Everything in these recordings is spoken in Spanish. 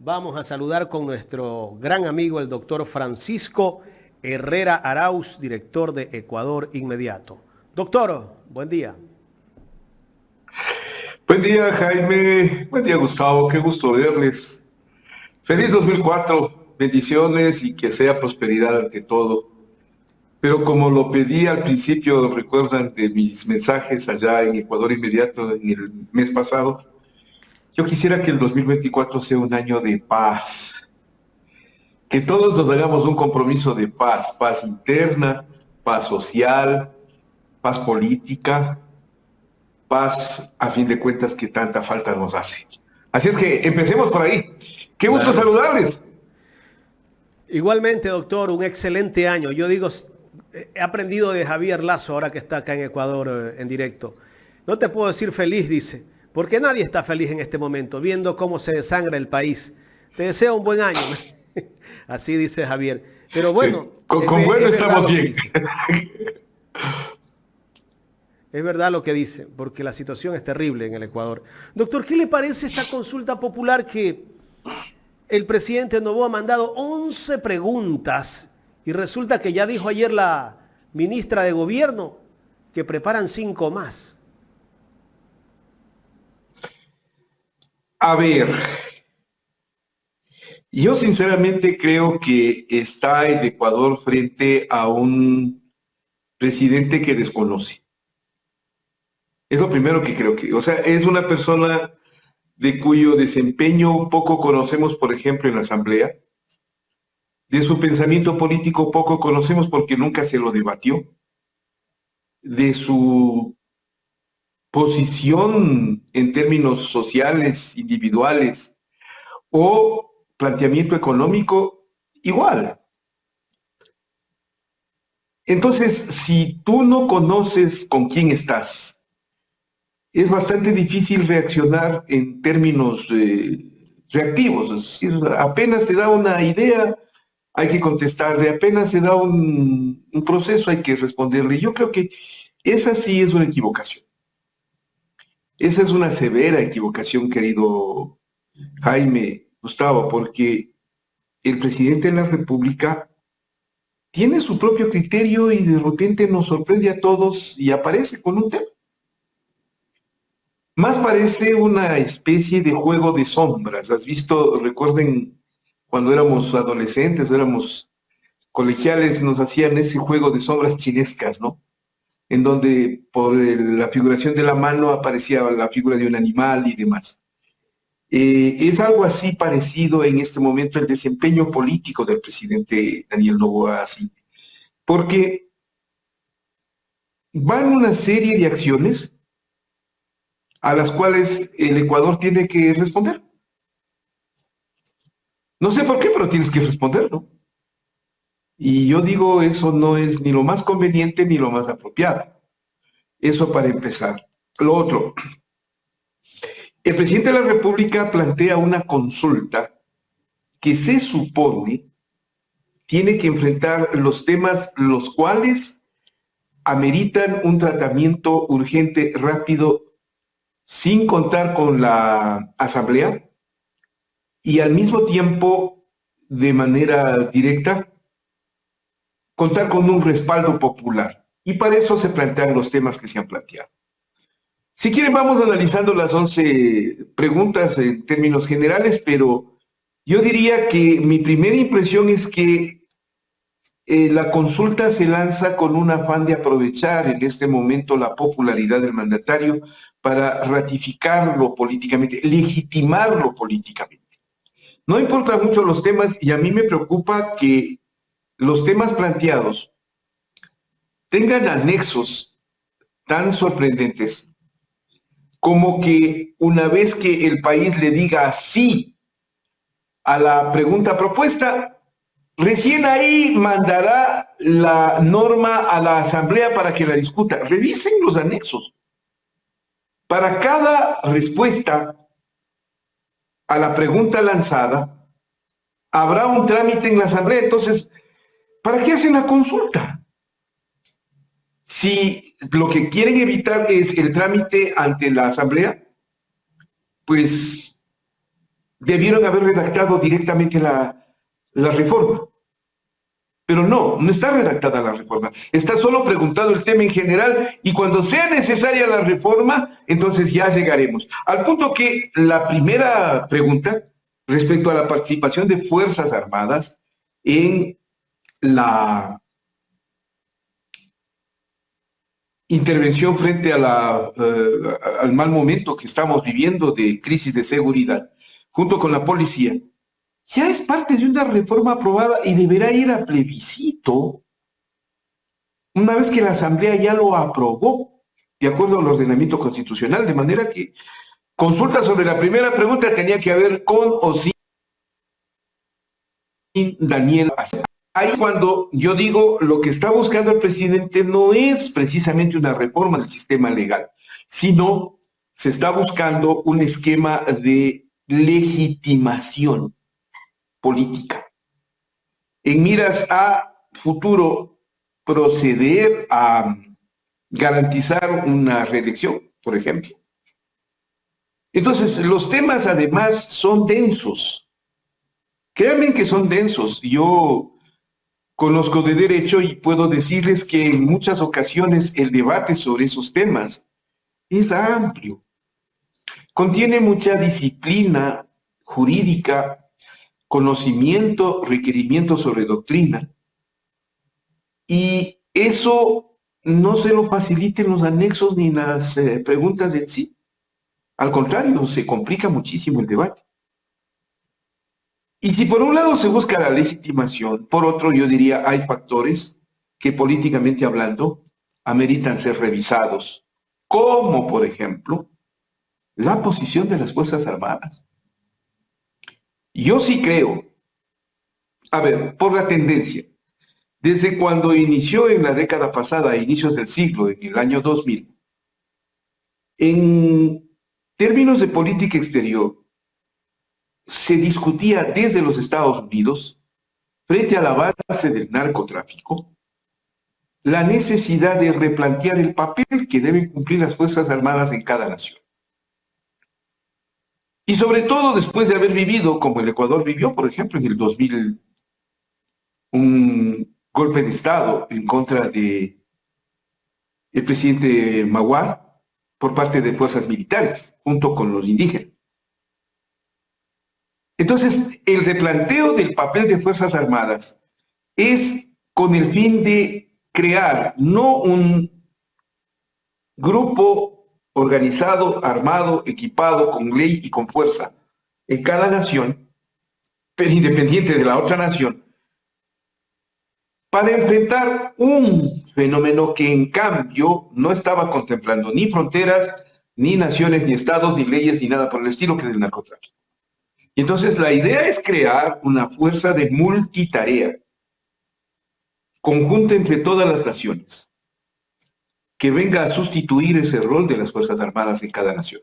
Vamos a saludar con nuestro gran amigo, el doctor Francisco Herrera Arauz, director de Ecuador Inmediato. Doctor, buen día. Buen día, Jaime. Buen día, Gustavo. Qué gusto verles. Feliz 2004. Bendiciones y que sea prosperidad ante todo. Pero como lo pedí al principio, recuerdan de mis mensajes allá en Ecuador Inmediato en el mes pasado, yo quisiera que el 2024 sea un año de paz. Que todos nos hagamos un compromiso de paz. Paz interna, paz social, paz política, paz, a fin de cuentas, que tanta falta nos hace. Así es que empecemos por ahí. Qué gusto Claro. saludarles. Igualmente, doctor, un excelente año. Yo digo, he aprendido de Javier Lazo, ahora que está acá en Ecuador en directo. No te puedo decir feliz, dice, porque nadie está feliz en este momento, viendo cómo se desangra el país. Te deseo un buen año. Así dice Javier. Pero bueno, Con bueno es verdad estamos lo que bien. dice. Es verdad lo que dice, porque la situación es terrible en el Ecuador. Doctor, ¿qué le parece esta consulta popular que el presidente Noboa ha mandado 11 preguntas y resulta que ya dijo ayer la ministra de Gobierno que preparan 5 más? A ver, yo sinceramente creo que está el Ecuador frente a un presidente que desconoce. Es lo primero que creo que, o sea, es una persona de cuyo desempeño poco conocemos, por ejemplo, en la Asamblea, de su pensamiento político poco conocemos porque nunca se lo debatió, de su posición en términos sociales, individuales o planteamiento económico, igual. Entonces, si tú no conoces con quién estás, es bastante difícil reaccionar en términos reactivos. Es decir, apenas se da una idea, hay que contestarle, apenas se da un proceso, hay que responderle. Yo creo que esa sí es una equivocación. Esa es una severa equivocación, querido Jaime, Gustavo, porque el presidente de la República tiene su propio criterio y de repente nos sorprende a todos y aparece con un tema. Más parece una especie de juego de sombras. ¿Has visto? Recuerden cuando éramos adolescentes, éramos colegiales, nos hacían ese juego de sombras chinescas, ¿no? En donde por la figuración de la mano aparecía la figura de un animal y demás. Es algo así parecido en este momento el desempeño político del presidente Daniel Noboa, así, porque van una serie de acciones a las cuales el Ecuador tiene que responder. No sé por qué, pero tienes que responder, ¿no? Y yo digo, eso no es ni lo más conveniente ni lo más apropiado. Eso para empezar. Lo otro, el presidente de la República plantea una consulta que se supone tiene que enfrentar los temas los cuales ameritan un tratamiento urgente, rápido, sin contar con la Asamblea y al mismo tiempo, de manera directa, contar con un respaldo popular. Y para eso se plantean los temas que se han planteado. Si quieren, vamos analizando las 11 preguntas en términos generales, pero yo diría que mi primera impresión es que la consulta se lanza con un afán de aprovechar en este momento la popularidad del mandatario para ratificarlo políticamente, legitimarlo políticamente. No importan mucho los temas y a mí me preocupa que los temas planteados tengan anexos tan sorprendentes como que una vez que el país le diga sí a la pregunta propuesta, recién ahí mandará la norma a la Asamblea para que la discuta. Revisen los anexos. Para cada respuesta a la pregunta lanzada, habrá un trámite en la Asamblea. Entonces, ¿para qué hacen la consulta? Si lo que quieren evitar es el trámite ante la Asamblea, pues debieron haber redactado directamente la reforma. Pero no está redactada la reforma. Está solo preguntado el tema en general y cuando sea necesaria la reforma, entonces ya llegaremos. Al punto que la primera pregunta respecto a la participación de Fuerzas Armadas en la intervención frente a al mal momento que estamos viviendo de crisis de seguridad, junto con la policía, ya es parte de una reforma aprobada y deberá ir a plebiscito una vez que la Asamblea ya lo aprobó, de acuerdo al ordenamiento constitucional, de manera que consulta sobre la primera pregunta tenía que haber con o sin Daniel. Ahí cuando yo digo lo que está buscando el presidente no es precisamente una reforma del sistema legal, sino se está buscando un esquema de legitimación política. En miras a futuro proceder a garantizar una reelección, por ejemplo. Entonces, los temas además son densos. Créanme que son densos. Yo conozco de derecho y puedo decirles que en muchas ocasiones el debate sobre esos temas es amplio. Contiene mucha disciplina jurídica, conocimiento, requerimiento sobre doctrina. Y eso no se lo faciliten los anexos ni las preguntas en sí. Al contrario, se complica muchísimo el debate. Y si por un lado se busca la legitimación, por otro yo diría hay factores que políticamente hablando ameritan ser revisados, como por ejemplo la posición de las Fuerzas Armadas. Yo sí creo, a ver, por la tendencia, desde cuando inició en la década pasada, a inicios del siglo, en el año 2000, en términos de política exterior, se discutía desde los Estados Unidos, frente al avance del narcotráfico, la necesidad de replantear el papel que deben cumplir las Fuerzas Armadas en cada nación. Y sobre todo después de haber vivido, como el Ecuador vivió, por ejemplo, en el 2000, un golpe de Estado en contra de el presidente Maguad por parte de fuerzas militares, junto con los indígenas. Entonces, el replanteo del papel de Fuerzas Armadas es con el fin de crear no un grupo organizado, armado, equipado, con ley y con fuerza en cada nación, pero independiente de la otra nación, para enfrentar un fenómeno que en cambio no estaba contemplando ni fronteras, ni naciones, ni estados, ni leyes, ni nada por el estilo, que es el narcotráfico. Y entonces la idea es crear una fuerza de multitarea, conjunta entre todas las naciones, que venga a sustituir ese rol de las Fuerzas Armadas en cada nación.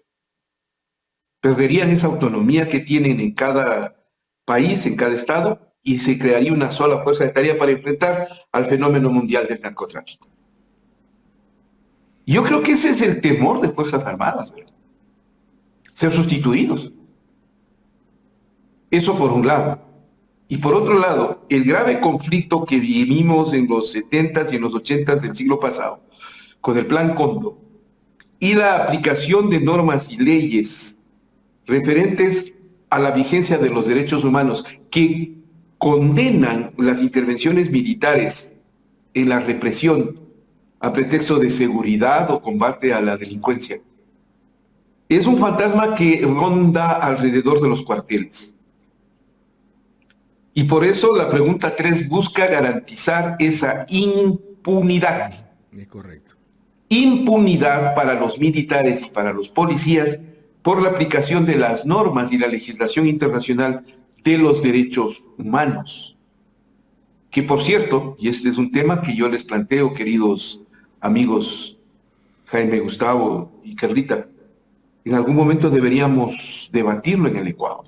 Perderían esa autonomía que tienen en cada país, en cada estado, y se crearía una sola fuerza de tarea para enfrentar al fenómeno mundial del narcotráfico. Yo creo que ese es el temor de Fuerzas Armadas, ¿verdad? Ser sustituidos. Eso por un lado. Y por otro lado, el grave conflicto que vivimos en los 70s y en los 80s del siglo pasado, con el Plan Cóndor, y la aplicación de normas y leyes referentes a la vigencia de los derechos humanos que condenan las intervenciones militares en la represión a pretexto de seguridad o combate a la delincuencia. Es un fantasma que ronda alrededor de los cuarteles. Y por eso la pregunta 3 busca garantizar esa impunidad. Es correcto. Impunidad para los militares y para los policías por la aplicación de las normas y la legislación internacional de los derechos humanos. Que por cierto, y este es un tema que yo les planteo, queridos amigos Jaime, Gustavo y Carlita, en algún momento deberíamos debatirlo en el Ecuador.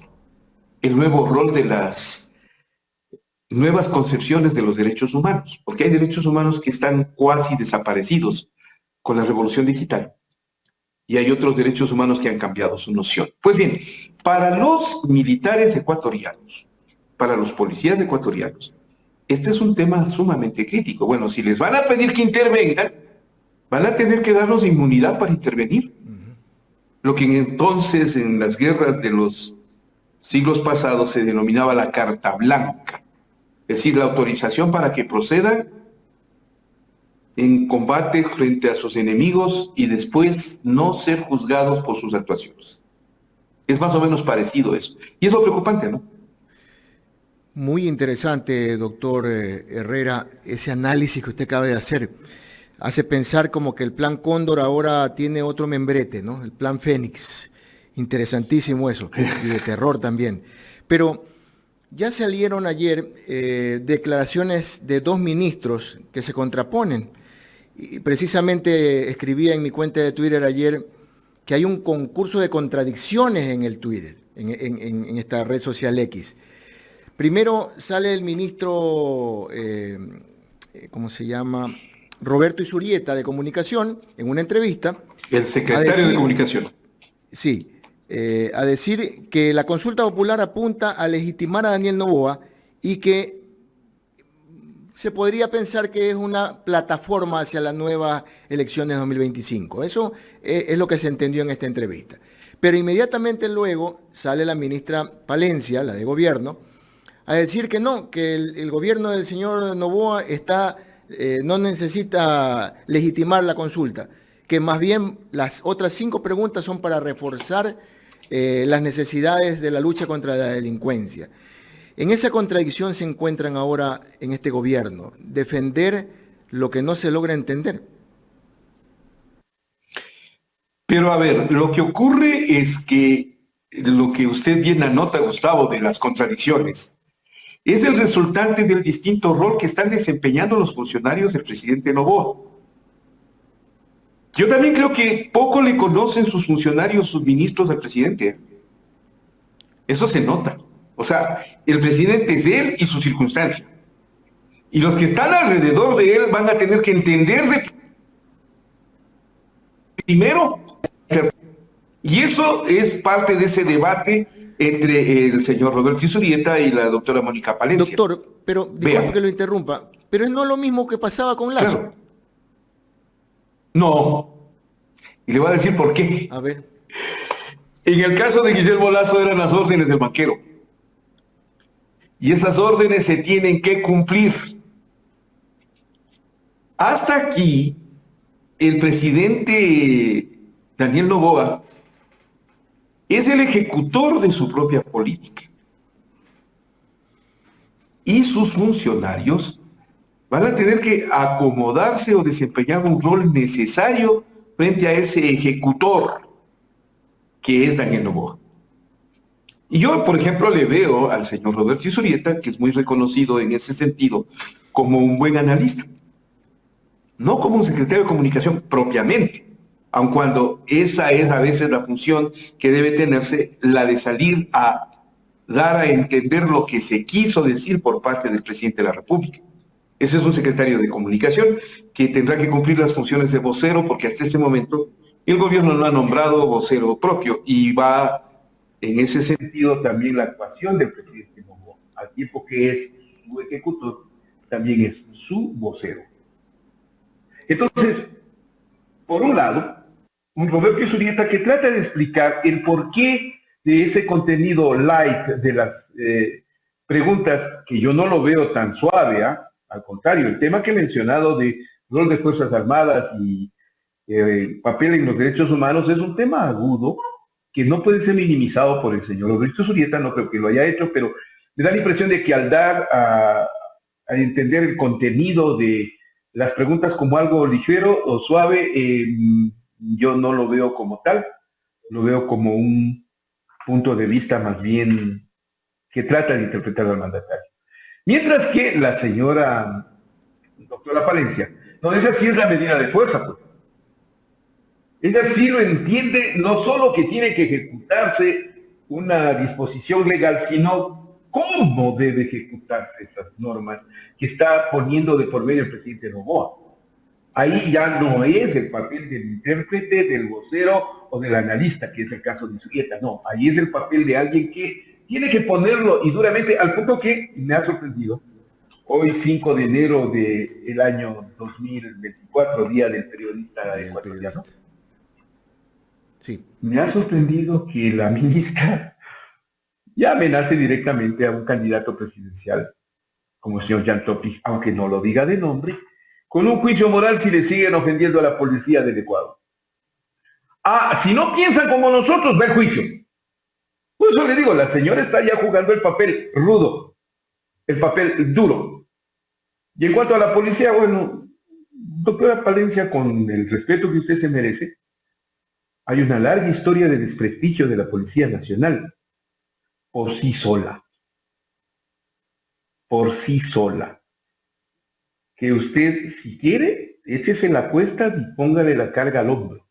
El nuevo rol de las nuevas concepciones de los derechos humanos, porque hay derechos humanos que están cuasi desaparecidos con la revolución digital. y hay otros derechos humanos que han cambiado su noción. Pues bien, para los militares ecuatorianos, para los policías ecuatorianos, este es un tema sumamente crítico. Bueno, si les van a pedir que intervengan, van a tener que darnos inmunidad para intervenir. Lo que entonces en las guerras de los siglos pasados se denominaba la carta blanca, es decir, la autorización para que procedan en combate frente a sus enemigos y después no ser juzgados por sus actuaciones. Es más o menos parecido eso. Y es lo preocupante, ¿no? Muy interesante, doctor Herrera, ese análisis que usted acaba de hacer. Hace pensar como que el plan Cóndor ahora tiene otro membrete, ¿no? El plan Fénix. Interesantísimo eso, y de terror también. Pero ya salieron ayer declaraciones de dos ministros que se contraponen. Y precisamente escribía en mi cuenta de Twitter ayer que hay un concurso de contradicciones en el Twitter, en esta red social X. Primero sale el ministro, ¿cómo se llama? Roberto Izurieta, de Comunicación, en una entrevista. El secretario de Comunicación. Sí, a decir que la consulta popular apunta a legitimar a Daniel Noboa y que se podría pensar que es una plataforma hacia las nuevas elecciones de 2025. Eso es lo que se entendió en esta entrevista. Pero inmediatamente luego sale la ministra Palencia, la de Gobierno, a decir que no, que el gobierno del señor Noboa no necesita legitimar la consulta, que más bien las otras 5 preguntas son para reforzar las necesidades de la lucha contra la delincuencia. En esa contradicción se encuentran ahora en este gobierno, defender lo que no se logra entender. Pero a ver, lo que ocurre es que lo que usted bien anota, Gustavo, de las contradicciones, es el resultante del distinto rol que están desempeñando los funcionarios del presidente Noboa. Yo también creo que poco le conocen sus funcionarios, sus ministros al presidente. Eso se nota. O sea, el presidente es él y su circunstancia. Y los que están alrededor de él van a tener que entender primero. Y eso es parte de ese debate entre el señor Roberto Izurieta y la doctora Mónica Palencia. Doctor, pero disculpe que lo interrumpa, pero es no lo mismo que pasaba con Lazo. Claro. No. Y le voy a decir por qué. A ver. En el caso de Guillermo Lazo eran las órdenes del banquero. Y esas órdenes se tienen que cumplir. Hasta aquí, el presidente Daniel Noboa es el ejecutor de su propia política. Y sus funcionarios van a tener que acomodarse o desempeñar un rol necesario frente a ese ejecutor que es Daniel Noboa. Y yo, por ejemplo, le veo al señor Roberto Izurieta, que es muy reconocido en ese sentido, como un buen analista. No como un secretario de comunicación propiamente, aun cuando esa es a veces la función que debe tenerse, la de salir a dar a entender lo que se quiso decir por parte del presidente de la República. Ese es un secretario de comunicación que tendrá que cumplir las funciones de vocero, porque hasta este momento el gobierno no ha nombrado vocero propio, y va en ese sentido también la actuación del presidente Noboa, al tiempo que es su ejecutor, también es su vocero. Entonces, por un lado, un Roberto Izurieta que trata de explicar el porqué de ese contenido light de las preguntas, que yo no lo veo tan suave, al contrario, el tema que he mencionado de rol de Fuerzas Armadas y papel en los derechos humanos es un tema agudo que no puede ser minimizado por el señor Roberto Izurieta, no creo que lo haya hecho, pero me da la impresión de que al dar a entender el contenido de las preguntas como algo ligero o suave, yo no lo veo como tal, lo veo como un punto de vista más bien que trata de interpretar al mandatario. Mientras que la señora doctora Palencia nos dice así es la medida de fuerza, pues. Ella sí lo entiende, no solo que tiene que ejecutarse una disposición legal, sino cómo debe ejecutarse esas normas que está poniendo de por medio el presidente Noboa. Ahí ya no es el papel del intérprete, del vocero o del analista, que es el caso de Subieta, no, ahí es el papel de alguien que tiene que ponerlo y duramente, al punto que me ha sorprendido, hoy 5 de enero del año 2024, Día del Periodista Ecuatoriano, Sí. me ha sorprendido que la ministra ya amenace directamente a un candidato presidencial, como el señor Jan Topic, aunque no lo diga de nombre, con un juicio moral si le siguen ofendiendo a la policía del Ecuador. Ah, si no piensan como nosotros, va el juicio. Por eso le digo, la señora está ya jugando el papel rudo, el papel duro. Y en cuanto a la policía, bueno, doctora Palencia, con el respeto que usted se merece, hay una larga historia de desprestigio de la Policía Nacional, por sí sola. Por sí sola. Que usted, si quiere, échese la apuesta y póngale la carga al hombro.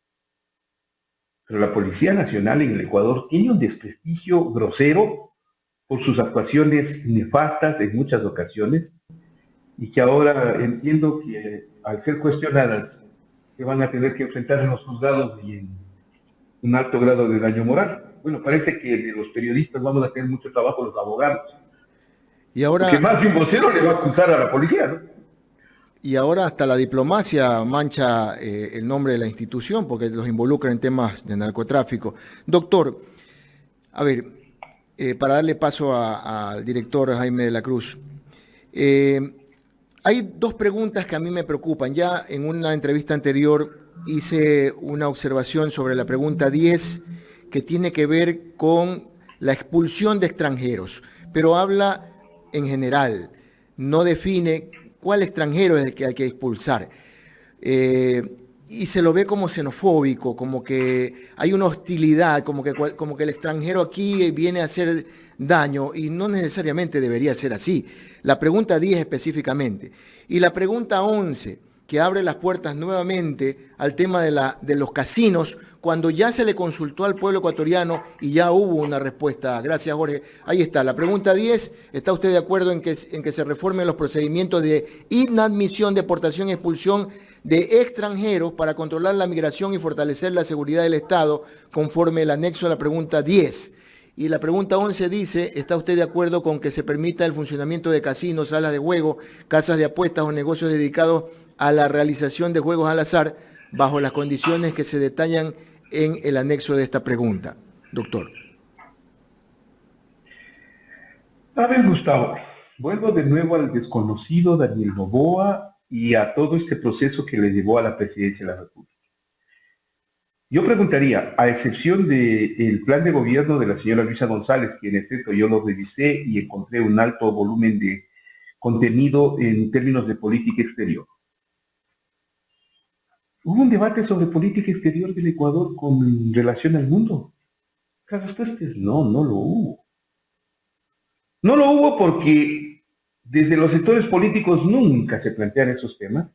Pero la Policía Nacional en el Ecuador tiene un desprestigio grosero por sus actuaciones nefastas en muchas ocasiones y que ahora entiendo que al ser cuestionadas se van a tener que enfrentar en los juzgados y en un alto grado de daño moral. Bueno, parece que de los periodistas vamos a tener mucho trabajo los abogados. Y ahora, Porque más de un vocero le va a acusar a la policía, ¿no? y ahora hasta la diplomacia mancha el nombre de la institución porque los involucra en temas de narcotráfico. Doctor, a ver, para darle paso al director Jaime de la Cruz, hay dos preguntas que a mí me preocupan. Ya en una entrevista anterior hice una observación sobre la pregunta 10 que tiene que ver con la expulsión de extranjeros, pero habla en general, no define cuál extranjero es el que hay que expulsar. Y se lo ve como xenofóbico, como que hay una hostilidad, como que el extranjero aquí viene a hacer daño y no necesariamente debería ser así. La pregunta 10 específicamente. Y la pregunta 11, que abre las puertas nuevamente al tema de los casinos, cuando ya se le consultó al pueblo ecuatoriano y ya hubo una respuesta. Gracias, Jorge. Ahí está. La pregunta 10, ¿está usted de acuerdo en que se reformen los procedimientos de inadmisión, deportación y expulsión de extranjeros para controlar la migración y fortalecer la seguridad del Estado, conforme el anexo a la pregunta 10? Y la pregunta 11 dice, ¿está usted de acuerdo con que se permita el funcionamiento de casinos, salas de juego, casas de apuestas o negocios dedicados a la realización de juegos al azar bajo las condiciones que se detallan en el anexo de esta pregunta? Doctor. A ver, Gustavo, vuelvo de nuevo al desconocido Daniel Noboa y a todo este proceso que le llevó a la presidencia de la República. Yo preguntaría, a excepción del plan de gobierno de la señora Luisa González, que en efecto yo lo revisé y encontré un alto volumen de contenido en términos de política exterior. ¿Hubo un debate sobre política exterior del Ecuador con relación al mundo? La respuesta es no, no lo hubo. No lo hubo porque desde los sectores políticos nunca se plantean esos temas.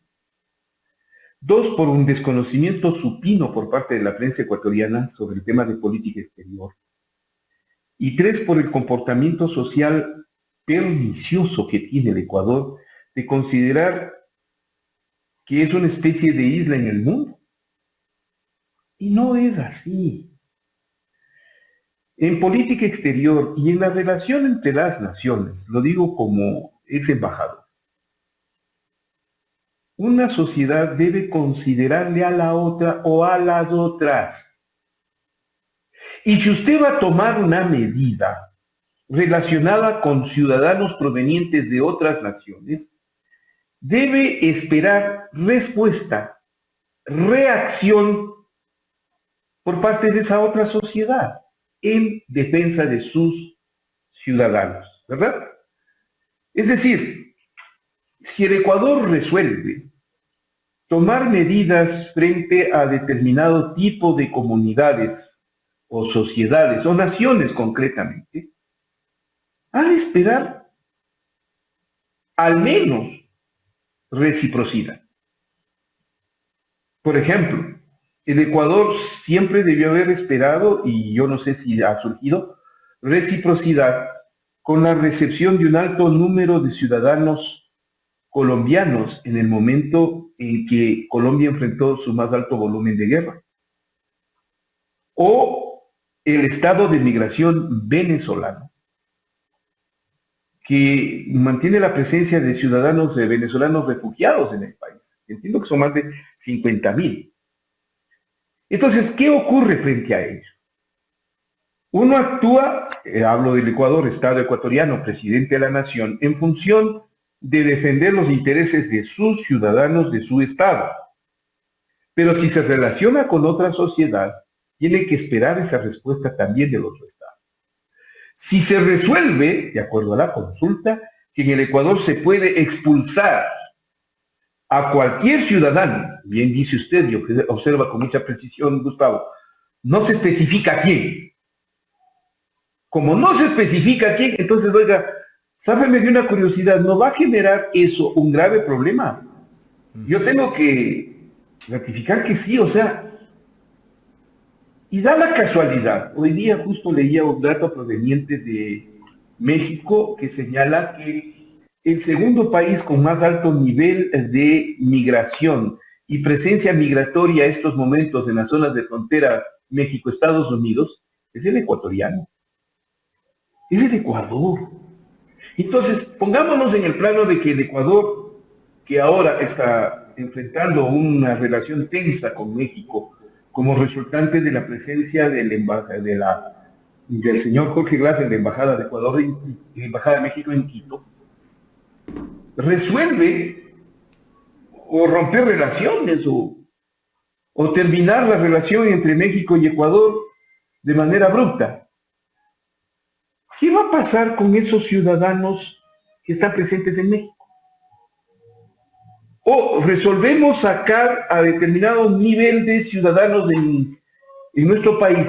Dos, por un desconocimiento supino por parte de la prensa ecuatoriana sobre el tema de política exterior. Y tres, por el comportamiento social pernicioso que tiene el Ecuador de considerar que es una especie de isla en el mundo. Y no es así. En política exterior y en la relación entre las naciones, lo digo como ex embajador, una sociedad debe considerarle a la otra o a las otras. Y si usted va a tomar una medida relacionada con ciudadanos provenientes de otras naciones, debe esperar respuesta, reacción por parte de esa otra sociedad en defensa de sus ciudadanos, ¿verdad? Es decir, si el Ecuador resuelve tomar medidas frente a determinado tipo de comunidades o sociedades o naciones concretamente, ha de esperar al menos reciprocidad. Por ejemplo, el Ecuador siempre debió haber esperado, y yo no sé si ha surgido, reciprocidad con la recepción de un alto número de ciudadanos colombianos en el momento en que Colombia enfrentó su más alto volumen de guerra. O el estado de migración venezolano, que mantiene la presencia de ciudadanos venezolanos refugiados en el país. Entiendo que son más de 50,000. Entonces, ¿qué ocurre frente a ello? Uno actúa, hablo del Ecuador, Estado ecuatoriano, presidente de la nación, en función de defender los intereses de sus ciudadanos, de su Estado. Pero si se relaciona con otra sociedad, tiene que esperar esa respuesta también del otro Estado. Si se resuelve, de acuerdo a la consulta, que en el Ecuador se puede expulsar a cualquier ciudadano, bien dice usted, yo observa con mucha precisión, Gustavo, no se especifica quién. Como no se especifica quién, entonces, oiga, sábeme de una curiosidad, ¿no va a generar eso un grave problema? Yo tengo que ratificar que sí, o sea, y da la casualidad, hoy día justo leía un dato proveniente de México que señala que el segundo país con más alto nivel de migración y presencia migratoria a estos momentos en las zonas de frontera México-Estados Unidos es el ecuatoriano. Es el Ecuador. Entonces, pongámonos en el plano de que el Ecuador, que ahora está enfrentando una relación tensa con México, como resultante de la presencia del señor Jorge Glass en la Embajada de Ecuador, en la Embajada de México en Quito, resuelve o romper relaciones o terminar la relación entre México y Ecuador de manera abrupta. ¿Qué va a pasar con esos ciudadanos que están presentes en México? O resolvemos sacar a determinado nivel de ciudadanos en nuestro país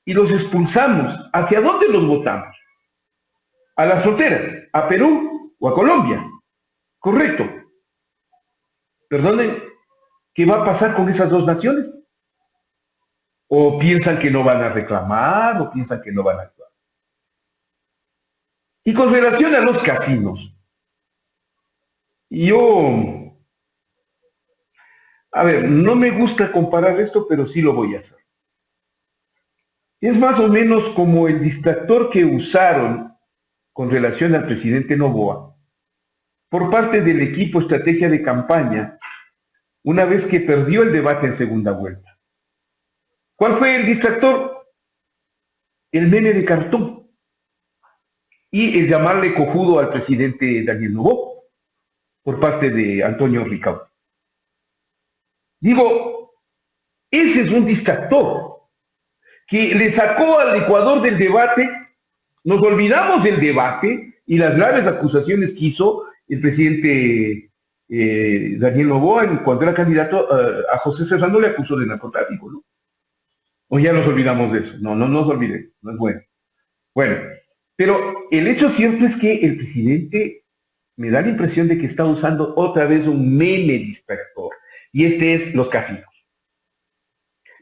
y los expulsamos. ¿Hacia dónde los votamos? A las fronteras, a Perú o a Colombia. Correcto. Perdonen, ¿qué va a pasar con esas dos naciones? ¿O piensan que no van a reclamar o piensan que no van a actuar? Y con relación a los casinos, no me gusta comparar esto, pero sí lo voy a hacer. Es más o menos como el distractor que usaron con relación al presidente Noboa por parte del equipo estrategia de campaña una vez que perdió el debate en segunda vuelta. ¿Cuál fue el distractor? El meme de cartón y el llamarle cojudo al presidente Daniel Noboa por parte de Antonio Ricaurte. Digo, ese es un distractor que le sacó al Ecuador del debate. Nos olvidamos del debate y las graves acusaciones que hizo el presidente Daniel Noboa cuando era candidato a José Serrano, le acusó de narcotráfico, ¿no? O ya nos olvidamos de eso. No nos olvidemos, no es bueno. Bueno, pero el hecho cierto es que el presidente me da la impresión de que está usando otra vez un meme distractor, y este es los casinos.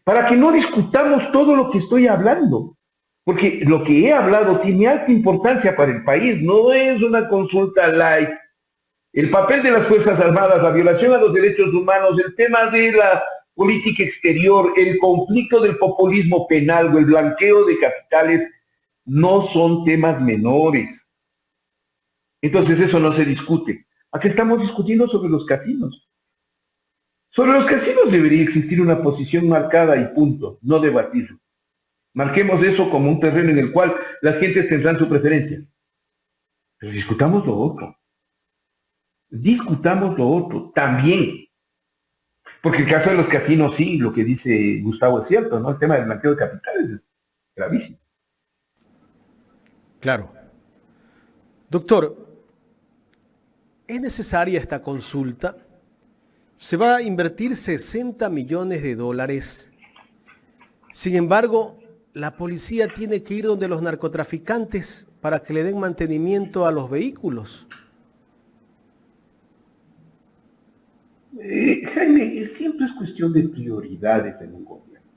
Para que no discutamos todo lo que estoy hablando, porque lo que he hablado tiene alta importancia para el país, no es una consulta light. El papel de las Fuerzas Armadas, la violación a los derechos humanos, el tema de la política exterior, el conflicto del populismo penal o el blanqueo de capitales, no son temas menores. Entonces eso no se discute. Aquí estamos discutiendo sobre los casinos. Sobre los casinos debería existir una posición marcada y punto, no debatirlo. Marquemos eso como un terreno en el cual las gentes tendrán su preferencia. Pero discutamos lo otro. Discutamos lo otro también. Porque el caso de los casinos, sí, lo que dice Gustavo es cierto, ¿no? El tema del blanqueo de capitales es gravísimo. Claro. Doctor, ¿es necesaria esta consulta? Se va a invertir 60 millones de dólares. Sin embargo, la policía tiene que ir donde los narcotraficantes para que le den mantenimiento a los vehículos. Jaime, siempre es cuestión de prioridades en un gobierno.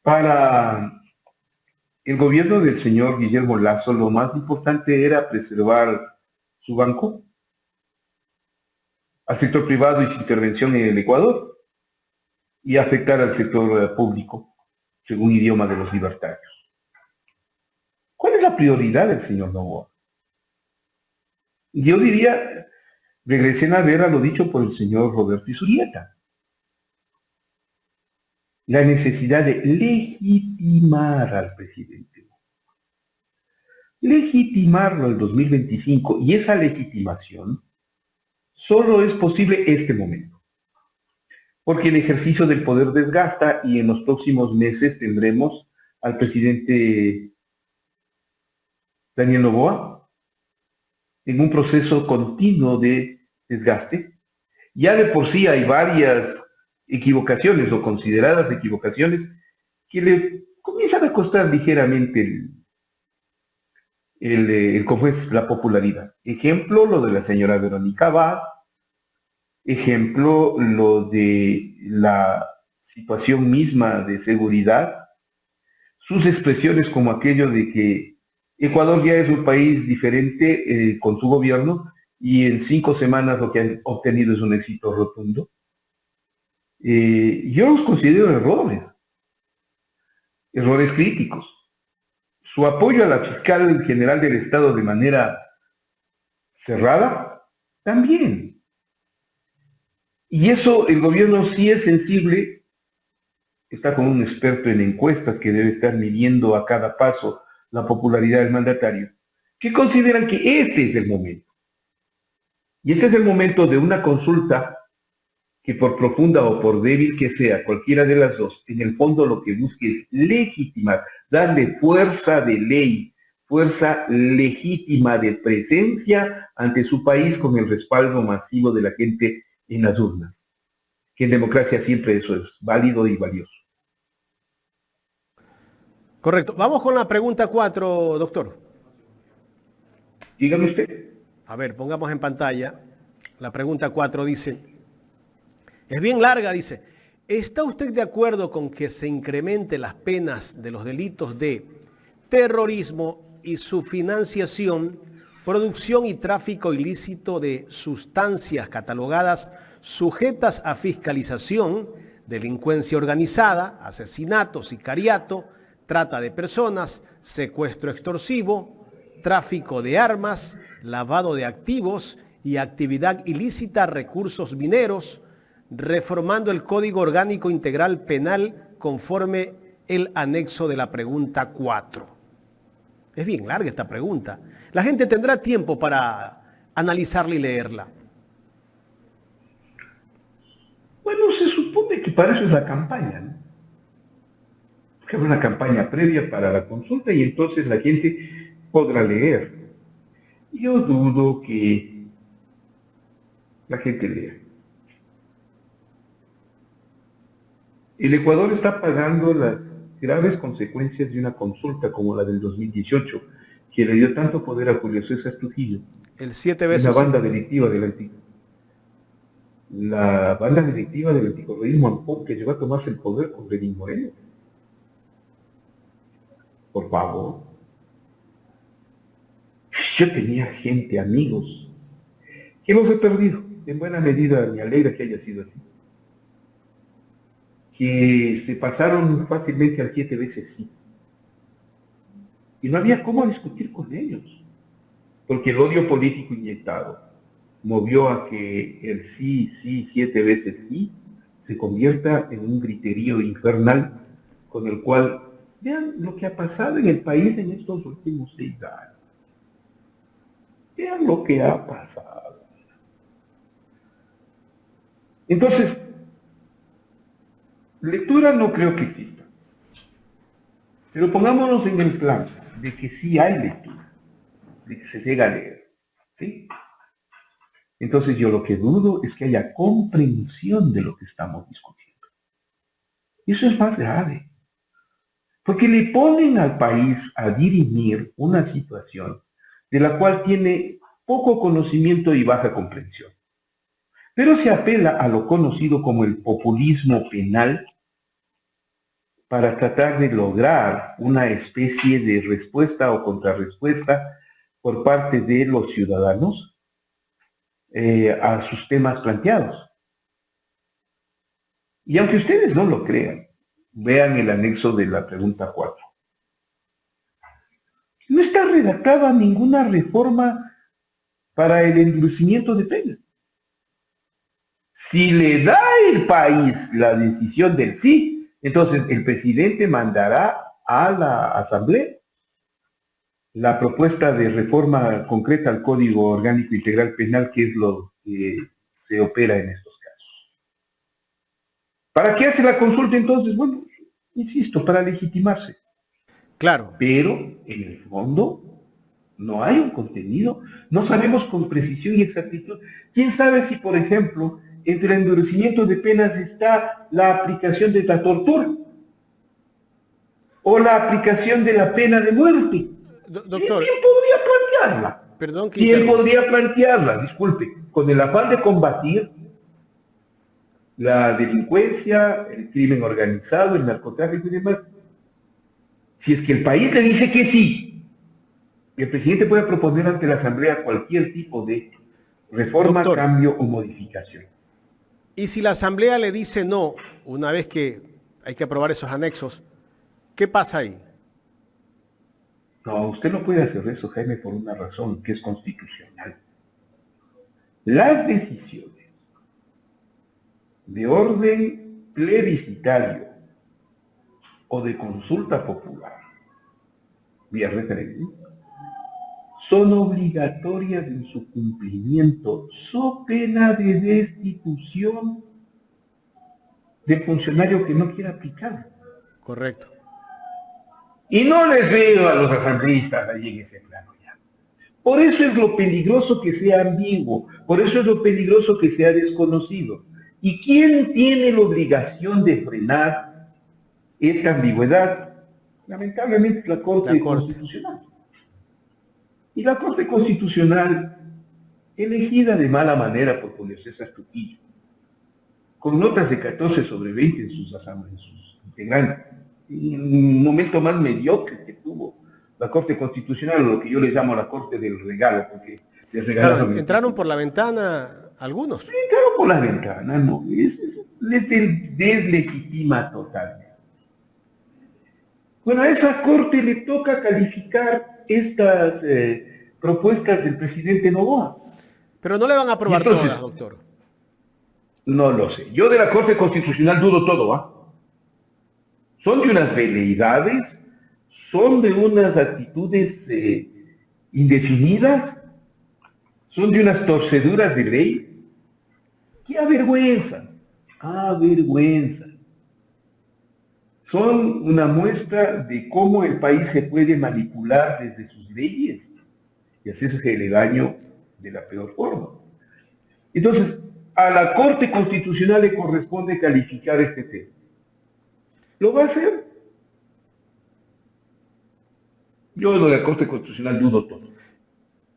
Para el gobierno del señor Guillermo Lasso, lo más importante era preservar su banco al sector privado y su intervención en el Ecuador y afectar al sector público, según idioma de los libertarios. ¿Cuál es la prioridad del señor Noboa? Yo diría, regresen a ver a lo dicho por el señor Roberto Izurieta. La necesidad de legitimar al presidente. Legitimarlo en 2025, y esa legitimación solo es posible este momento. Porque el ejercicio del poder desgasta y en los próximos meses tendremos al presidente Daniel Noboa en un proceso continuo de desgaste. Ya de por sí hay varias equivocaciones o consideradas equivocaciones que le comienzan a costar ligeramente cómo es la popularidad. Ejemplo, lo de la señora Verónica Abad. Ejemplo, lo de la situación misma de seguridad. Sus expresiones como aquello de que Ecuador ya es un país diferente con su gobierno y en 5 semanas lo que han obtenido es un éxito rotundo. Yo los considero errores críticos. Su apoyo a la fiscal general del Estado de manera cerrada, también. Y eso el gobierno sí es sensible, está con un experto en encuestas que debe estar midiendo a cada paso la popularidad del mandatario, que consideran que este es el momento. Y este es el momento de una consulta que por profunda o por débil que sea, cualquiera de las dos, en el fondo lo que busque es legitimar, darle fuerza de ley, fuerza legítima de presencia ante su país con el respaldo masivo de la gente en las urnas. Que en democracia siempre eso es válido y valioso. Correcto. Vamos con la pregunta 4, doctor. Dígame usted. A ver, pongamos en pantalla. La pregunta 4 dice, es bien larga, dice, ¿está usted de acuerdo con que se incrementen las penas de los delitos de terrorismo y su financiación, producción y tráfico ilícito de sustancias catalogadas sujetas a fiscalización, delincuencia organizada, asesinato, sicariato, trata de personas, secuestro extorsivo, tráfico de armas, lavado de activos y actividad ilícita, recursos mineros, reformando el Código Orgánico Integral Penal conforme el anexo de la pregunta 4? Es bien larga esta pregunta. La gente tendrá tiempo para analizarla y leerla. Bueno, se supone que para eso es la campaña, ¿no? Que habrá una campaña previa para la consulta y entonces la gente podrá leer. Yo dudo que la gente lea. El Ecuador está pagando las graves consecuencias de una consulta como la del 2018, que le dio tanto poder a Julio César Trujillo, El 7 veces. la banda delictiva del anticorreísmo Ampón, que llegó a tomarse el poder con Lenín Moreno. Por favor. Yo tenía gente, amigos, que los he perdido. En buena medida me alegra que haya sido así. Que se pasaron fácilmente al 7 veces sí. Y no había cómo discutir con ellos. Porque el odio político inyectado movió a que el sí, 7 veces sí, se convierta en un griterío infernal con el cual, vean lo que ha pasado en el país en estos últimos 6 años. Vean lo que ha pasado. Entonces, lectura no creo que exista. Pero pongámonos en el plan de que sí hay lectura, de que se llega a leer. ¿Sí? Entonces yo lo que dudo es que haya comprensión de lo que estamos discutiendo. Eso es más grave. Porque le ponen al país a dirimir una situación de la cual tiene poco conocimiento y baja comprensión. Pero se apela a lo conocido como el populismo penal para tratar de lograr una especie de respuesta o contrarrespuesta por parte de los ciudadanos a sus temas planteados. Y aunque ustedes no lo crean, vean el anexo de la pregunta 4. No está redactada ninguna reforma para el endurecimiento de penas. Si le da el país la decisión del sí, entonces el presidente mandará a la Asamblea la propuesta de reforma concreta al Código Orgánico Integral Penal, que es lo que se opera en estos casos. ¿Para qué hace la consulta entonces? Bueno, insisto, para legitimarse. Claro. Pero en el fondo no hay un contenido, no sabemos con precisión y exactitud. ¿Quién sabe si, por ejemplo, entre el endurecimiento de penas está la aplicación de la tortura o la aplicación de la pena de muerte? Doctor, ¿Quién podría plantearla? perdón que ¿Quién interrumpa. podría plantearla? Disculpe, con el afán de combatir la delincuencia, el crimen organizado, el narcotráfico y demás. Si es que el país le dice que sí, el presidente puede proponer ante la Asamblea cualquier tipo de reforma, Doctor, cambio o modificación. y si la Asamblea le dice no, una vez que hay que aprobar esos anexos, ¿qué pasa ahí? No, usted no puede hacer eso, Jaime, por una razón que es constitucional. Las decisiones de orden plebiscitario o de consulta popular vía referéndum son obligatorias en su cumplimiento, so pena de destitución del funcionario que no quiera aplicar. Correcto. Y no les veo a los asambleístas allí en ese plano ya. Por eso es lo peligroso que sea ambiguo, por eso es lo peligroso que sea desconocido. ¿Y quién tiene la obligación de frenar esta ambigüedad? Lamentablemente es la Corte Constitucional. Y la Corte Constitucional, elegida de mala manera por Julio César Trujillo, con notas de 14 sobre 20 en sus integrantes, en un momento más mediocre que tuvo la Corte Constitucional, lo que yo le llamo la Corte del regalo, porque les regalaron... Claro, entraron por la ventana algunos. Entraron por la ventana, no, les deslegitima totalmente. Bueno, a esa Corte le toca calificar estas propuestas del presidente Noboa. Pero no le van a aprobar entonces, todas, doctor. No lo sé. Yo de la Corte Constitucional dudo todo, ¿ah? Son de unas veleidades, son de unas actitudes indefinidas, son de unas torceduras de ley que avergüenzan, avergüenzan. Son una muestra de cómo el país se puede manipular desde sus leyes y hacerse el daño de la peor forma. Entonces, a la Corte Constitucional le corresponde calificar este tema. ¿Lo va a hacer? Yo de la Corte Constitucional dudo todo.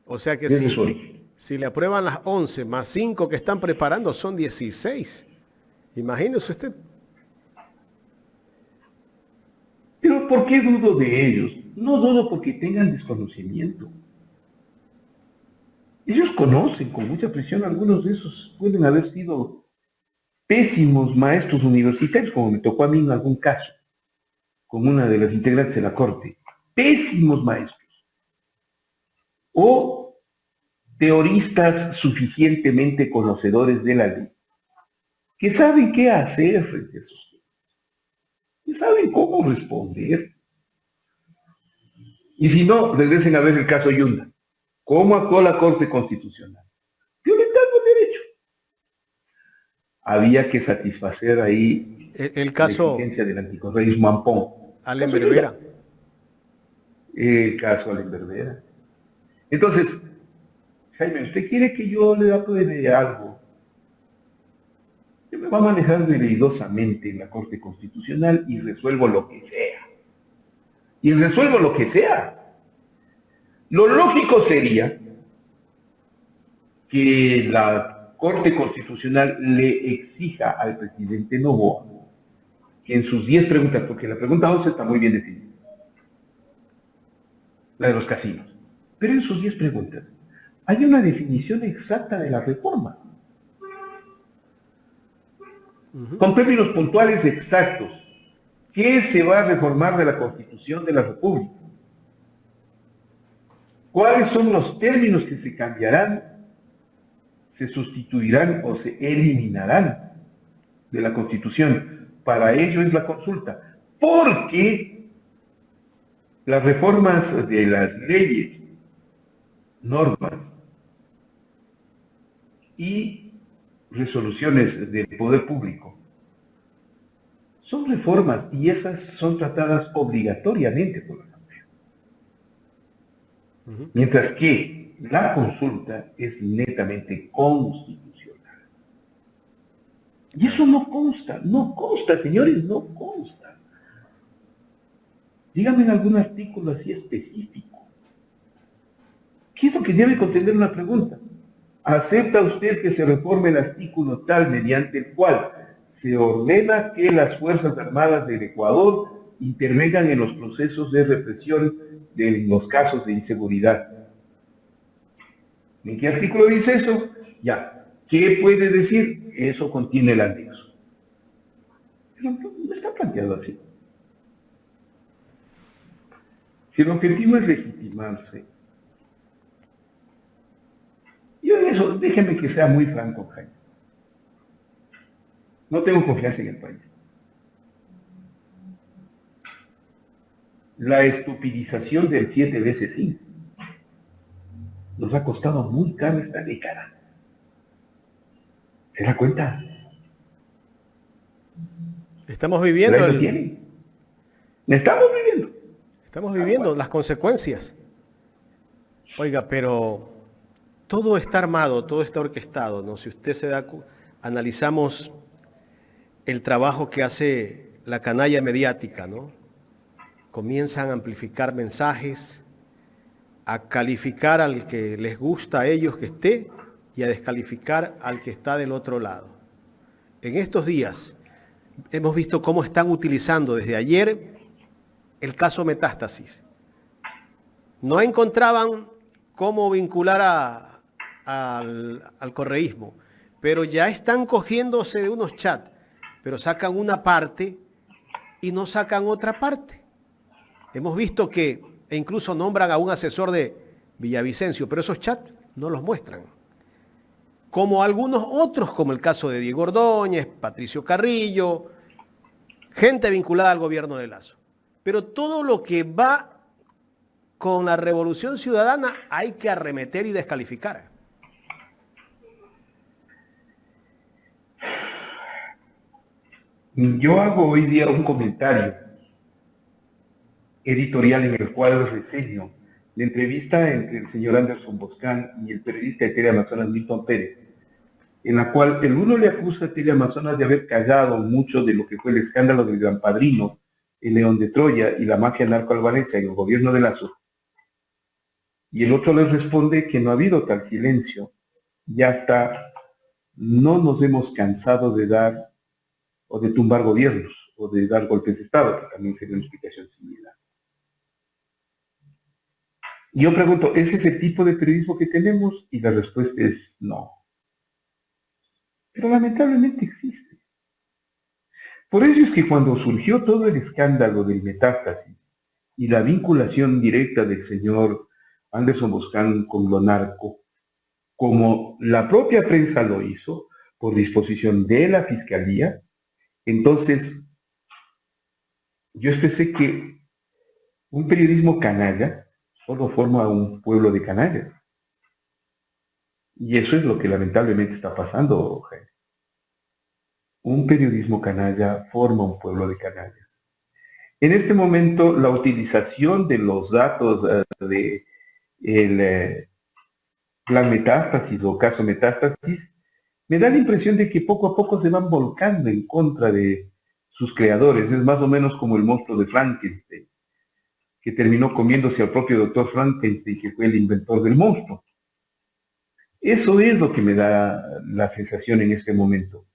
O sea que Desde su origen. si le aprueban las 11 más 5 que están preparando, son 16. Imagínese usted. Pero ¿por qué dudo de ellos? No dudo porque tengan desconocimiento. Ellos conocen con mucha presión, algunos de esos pueden haber sido pésimos maestros universitarios, como me tocó a mí en algún caso, como una de las integrantes de la Corte. Pésimos maestros. O teoristas suficientemente conocedores de la ley, que saben qué hacer frente a esos temas, que saben cómo responder. Y si no, regresen a ver el caso Yunda. ¿Cómo actuó la Corte Constitucional? Violentando el derecho. Había que satisfacer ahí El caso... la exigencia del anticorreísmo Ampón. Allen Berbera. El caso Allen Berbera. Entonces, Jaime, ¿usted quiere que yo le apruebe algo? Yo me voy a manejar veleinosamente en la Corte Constitucional y resuelvo lo que sea. Y resuelvo lo que sea. Lo lógico sería que la Corte Constitucional le exija al presidente Noboa que en sus 10 preguntas, porque la pregunta 11 está muy bien definida, la de los casinos, pero en sus 10 preguntas hay una definición exacta de la reforma, con términos puntuales exactos. ¿Qué se va a reformar de la Constitución de la República? ¿Cuáles son los términos que se cambiarán, se sustituirán o se eliminarán de la Constitución? Para ello es la consulta, porque las reformas de las leyes, normas y resoluciones del poder público son reformas y esas son tratadas obligatoriamente por la Asamblea. Mientras que la consulta es netamente constitucional. Y eso no consta, señores, no consta. Díganme en algún artículo así específico. ¿Qué es lo que debe contener una pregunta? ¿Acepta usted que se reforme el artículo tal mediante el cual se ordena que las Fuerzas Armadas del Ecuador intervengan en los procesos de represión de los casos de inseguridad? ¿En qué artículo dice eso? Ya. ¿Qué puede decir? Eso contiene el anexo. Pero no está planteado así. Si el objetivo es legitimarse, yo en eso, déjenme que sea muy franco, Jaime. No tengo confianza en el país. La estupidización del 7 veces 5 nos ha costado muy caro esta década. ¿Se da cuenta? Estamos viviendo Estamos viviendo. Estamos viviendo las consecuencias. Oiga, pero todo está armado, todo está orquestado, ¿no? Si usted analizamos el trabajo que hace la canalla mediática, ¿no? Comienzan a amplificar mensajes, a calificar al que les gusta a ellos que esté y a descalificar al que está del otro lado. En estos días hemos visto cómo están utilizando desde ayer el caso Metástasis. No encontraban cómo vincular al correísmo, pero ya están cogiéndose de unos chats, pero sacan una parte y no sacan otra parte. Hemos visto que incluso nombran a un asesor de Villavicencio, pero esos chats no los muestran. Como algunos otros, como el caso de Diego Ordóñez, Patricio Carrillo, gente vinculada al gobierno de Lazo. Pero todo lo que va con la Revolución Ciudadana hay que arremeter y descalificar. Yo hago hoy día un comentario editorial en el cual reseño la entrevista entre el señor Anderson Boscan y el periodista de Teleamazonas Milton Pérez, en la cual el uno le acusa a Teleamazonas de haber callado mucho de lo que fue el escándalo del Gran Padrino, el León de Troya y la mafia narcoalbanesa en el gobierno de Lazo, y el otro le responde que no ha habido tal silencio, y hasta no nos hemos cansado de dar o de tumbar gobiernos o de dar golpes de Estado, que también sería una explicación similar. Y yo pregunto, ¿ese es el tipo de periodismo que tenemos? Y la respuesta es no. Pero lamentablemente existe. Por eso es que cuando surgió todo el escándalo del Metástasis y la vinculación directa del señor Anderson Boscan con lo narco, como la propia prensa lo hizo, por disposición de la Fiscalía, entonces yo expresé que un periodismo canalla solo forma un pueblo de canallas. Y eso es lo que lamentablemente está pasando, Jaime. Un periodismo canalla forma un pueblo de canallas. En este momento, la utilización de los datos del plan Metástasis o caso Metástasis me da la impresión de que poco a poco se van volcando en contra de sus creadores. Es más o menos como el monstruo de Frankenstein, que terminó comiéndose al propio doctor Frankenstein, que fue el inventor del monstruo. Eso es lo que me da la sensación en este momento.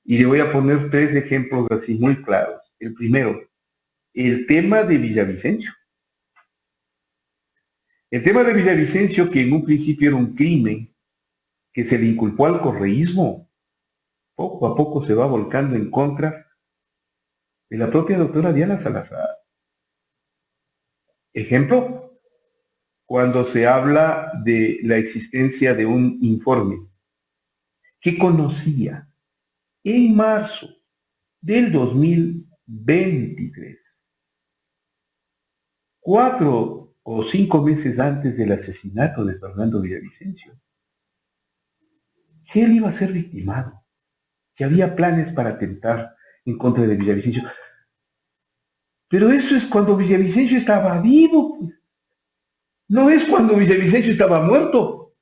Y le voy a poner 3 ejemplos así muy claros. El primero, el tema de Villavicencio. El tema de Villavicencio, que en un principio era un crimen, que se le inculpó al correísmo, poco a poco se va volcando en contra de la propia doctora Diana Salazar. Ejemplo, cuando se habla de la existencia de un informe que conocía en marzo del 2023, 4 o 5 meses antes del asesinato de Fernando Villavicencio, que él iba a ser victimado, que había planes para atentar en contra de Villavicencio. Pero eso es cuando Villavicencio estaba vivo, pues. No es cuando Villavicencio estaba muerto.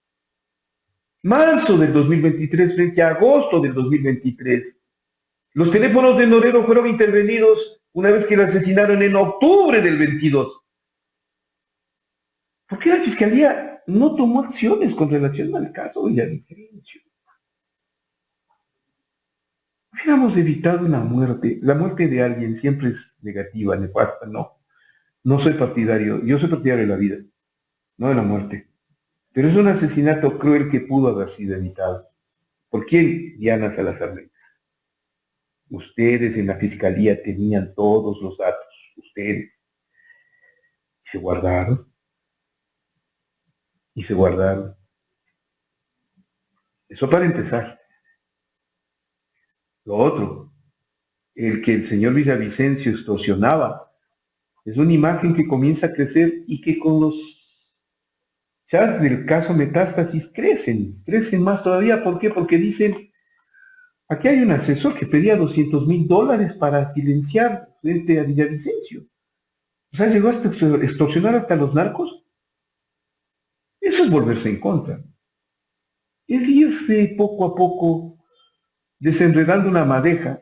Marzo del 2023 frente a agosto del 2023. Los teléfonos de Norero fueron intervenidos una vez que lo asesinaron en octubre del 22. ¿Por qué la Fiscalía no tomó acciones con relación al caso Villavicencio? Hubiéramos evitado una muerte. La muerte de alguien siempre es negativa, nefasta, no. No soy partidario, yo soy partidario de la vida, no de la muerte. Pero es un asesinato cruel que pudo haber sido evitado. ¿Por quién? Diana Salazar Méndez. Ustedes en la Fiscalía tenían todos los datos, ustedes. Se guardaron. Y se guardaron. Eso para empezar. Lo otro, el que el señor Villavicencio extorsionaba, es una imagen que comienza a crecer y que con los chats del caso Metástasis crecen más todavía. ¿Por qué? Porque dicen, aquí hay un asesor que pedía $200,000 para silenciar frente a Villavicencio. O sea, llegó hasta extorsionar hasta los narcos. Eso es volverse en contra. Es irse poco a poco desenredando una madeja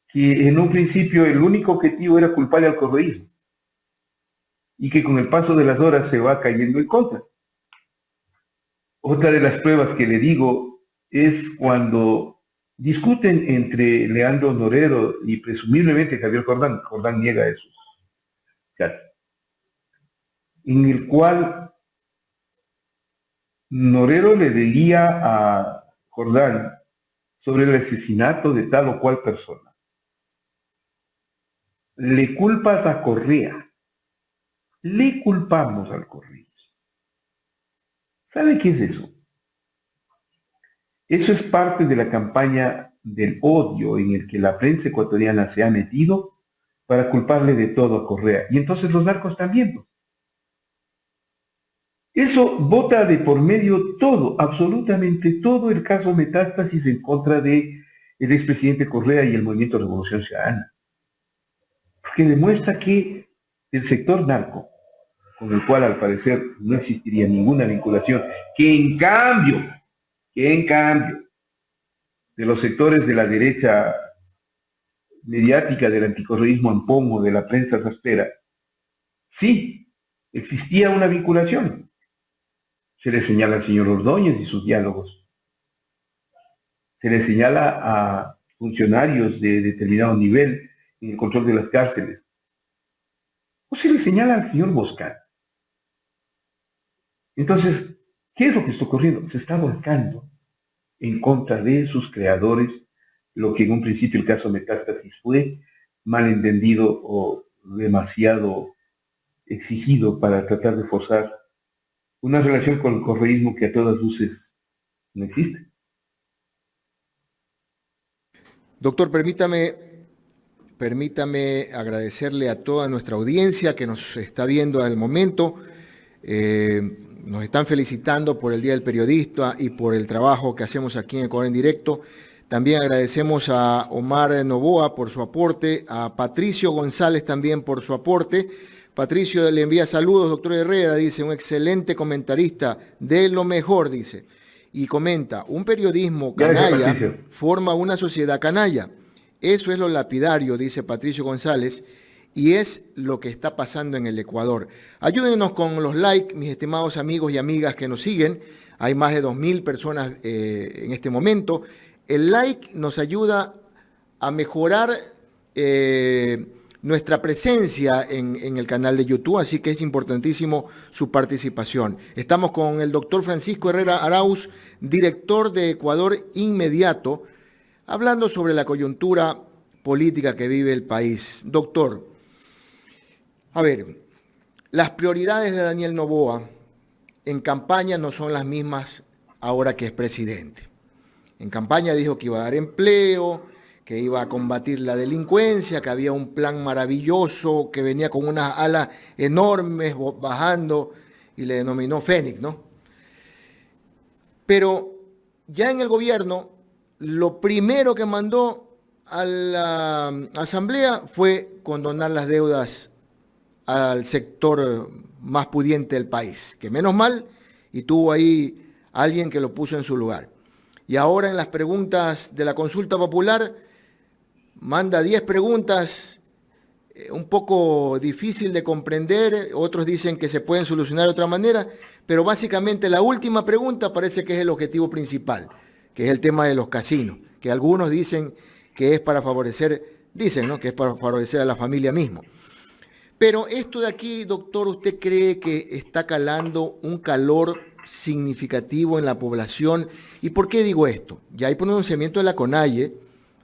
que en un principio el único objetivo era culpar al correísmo y que con el paso de las horas se va cayendo en contra. Otra de las pruebas que le digo es cuando discuten entre Leandro Norero y presumiblemente Javier Jordán. Jordán niega esos chats, en el cual Norero le diría a Jordán sobre el asesinato de tal o cual persona. Le culpas a Correa. Le culpamos al correísmo. ¿Sabe qué es eso? Eso es parte de la campaña del odio en el que la prensa ecuatoriana se ha metido para culparle de todo a Correa. Y entonces los narcos también. Eso bota de por medio todo, absolutamente todo el caso Metástasis en contra de el expresidente Correa y el Movimiento de Revolución Ciudadana. Porque demuestra que el sector narco, con el cual al parecer no existiría ninguna vinculación, que en cambio, de los sectores de la derecha mediática, del anticorreísmo ampomo, de la prensa rastrera, sí, existía una vinculación. Se le señala al señor Ordóñez y sus diálogos. Se le señala a funcionarios de determinado nivel en el control de las cárceles. O se le señala al señor Boscan. Entonces, ¿qué es lo que está ocurriendo? Se está volcando en contra de sus creadores, lo que en un principio el caso Metástasis fue malentendido o demasiado exigido para tratar de forzar una relación con el correísmo que a todas luces no existe. Doctor, permítame agradecerle a toda nuestra audiencia que nos está viendo al momento. Nos están felicitando por el Día del Periodista y por el trabajo que hacemos aquí en Ecuador en Directo. También agradecemos a Omar Novoa por su aporte, a Patricio González también por su aporte. Patricio le envía saludos, doctor Herrera, dice, un excelente comentarista, de lo mejor, dice. Y comenta, un periodismo canalla forma una sociedad canalla. Eso es lo lapidario, dice Patricio González, y es lo que está pasando en el Ecuador. Ayúdenos con los likes, mis estimados amigos y amigas que nos siguen. Hay más de 2,000 personas en este momento. El like nos ayuda a mejorar nuestra presencia en el canal de YouTube, así que es importantísimo su participación. Estamos con el doctor Francisco Herrera Arauz, director de Ecuador Inmediato, hablando sobre la coyuntura política que vive el país. Doctor, a ver, las prioridades de Daniel Noboa en campaña no son las mismas ahora que es presidente. En campaña dijo que iba a dar empleo, que iba a combatir la delincuencia, que había un plan maravilloso, que venía con unas alas enormes bajando y le denominó Fénix, ¿no? Pero ya en el gobierno, lo primero que mandó a la Asamblea fue condonar las deudas al sector más pudiente del país, que menos mal, y tuvo ahí alguien que lo puso en su lugar. Y ahora en las preguntas de la consulta popular, manda 10 preguntas, un poco difícil de comprender, otros dicen que se pueden solucionar de otra manera, pero básicamente la última pregunta parece que es el objetivo principal, que es el tema de los casinos, que algunos dicen que es para favorecer, dicen, ¿no?, que es para favorecer a la familia misma. Pero esto de aquí, doctor, ¿usted cree que está calando un calor significativo en la población? ¿Y por qué digo esto? Ya hay pronunciamiento de la CONAIE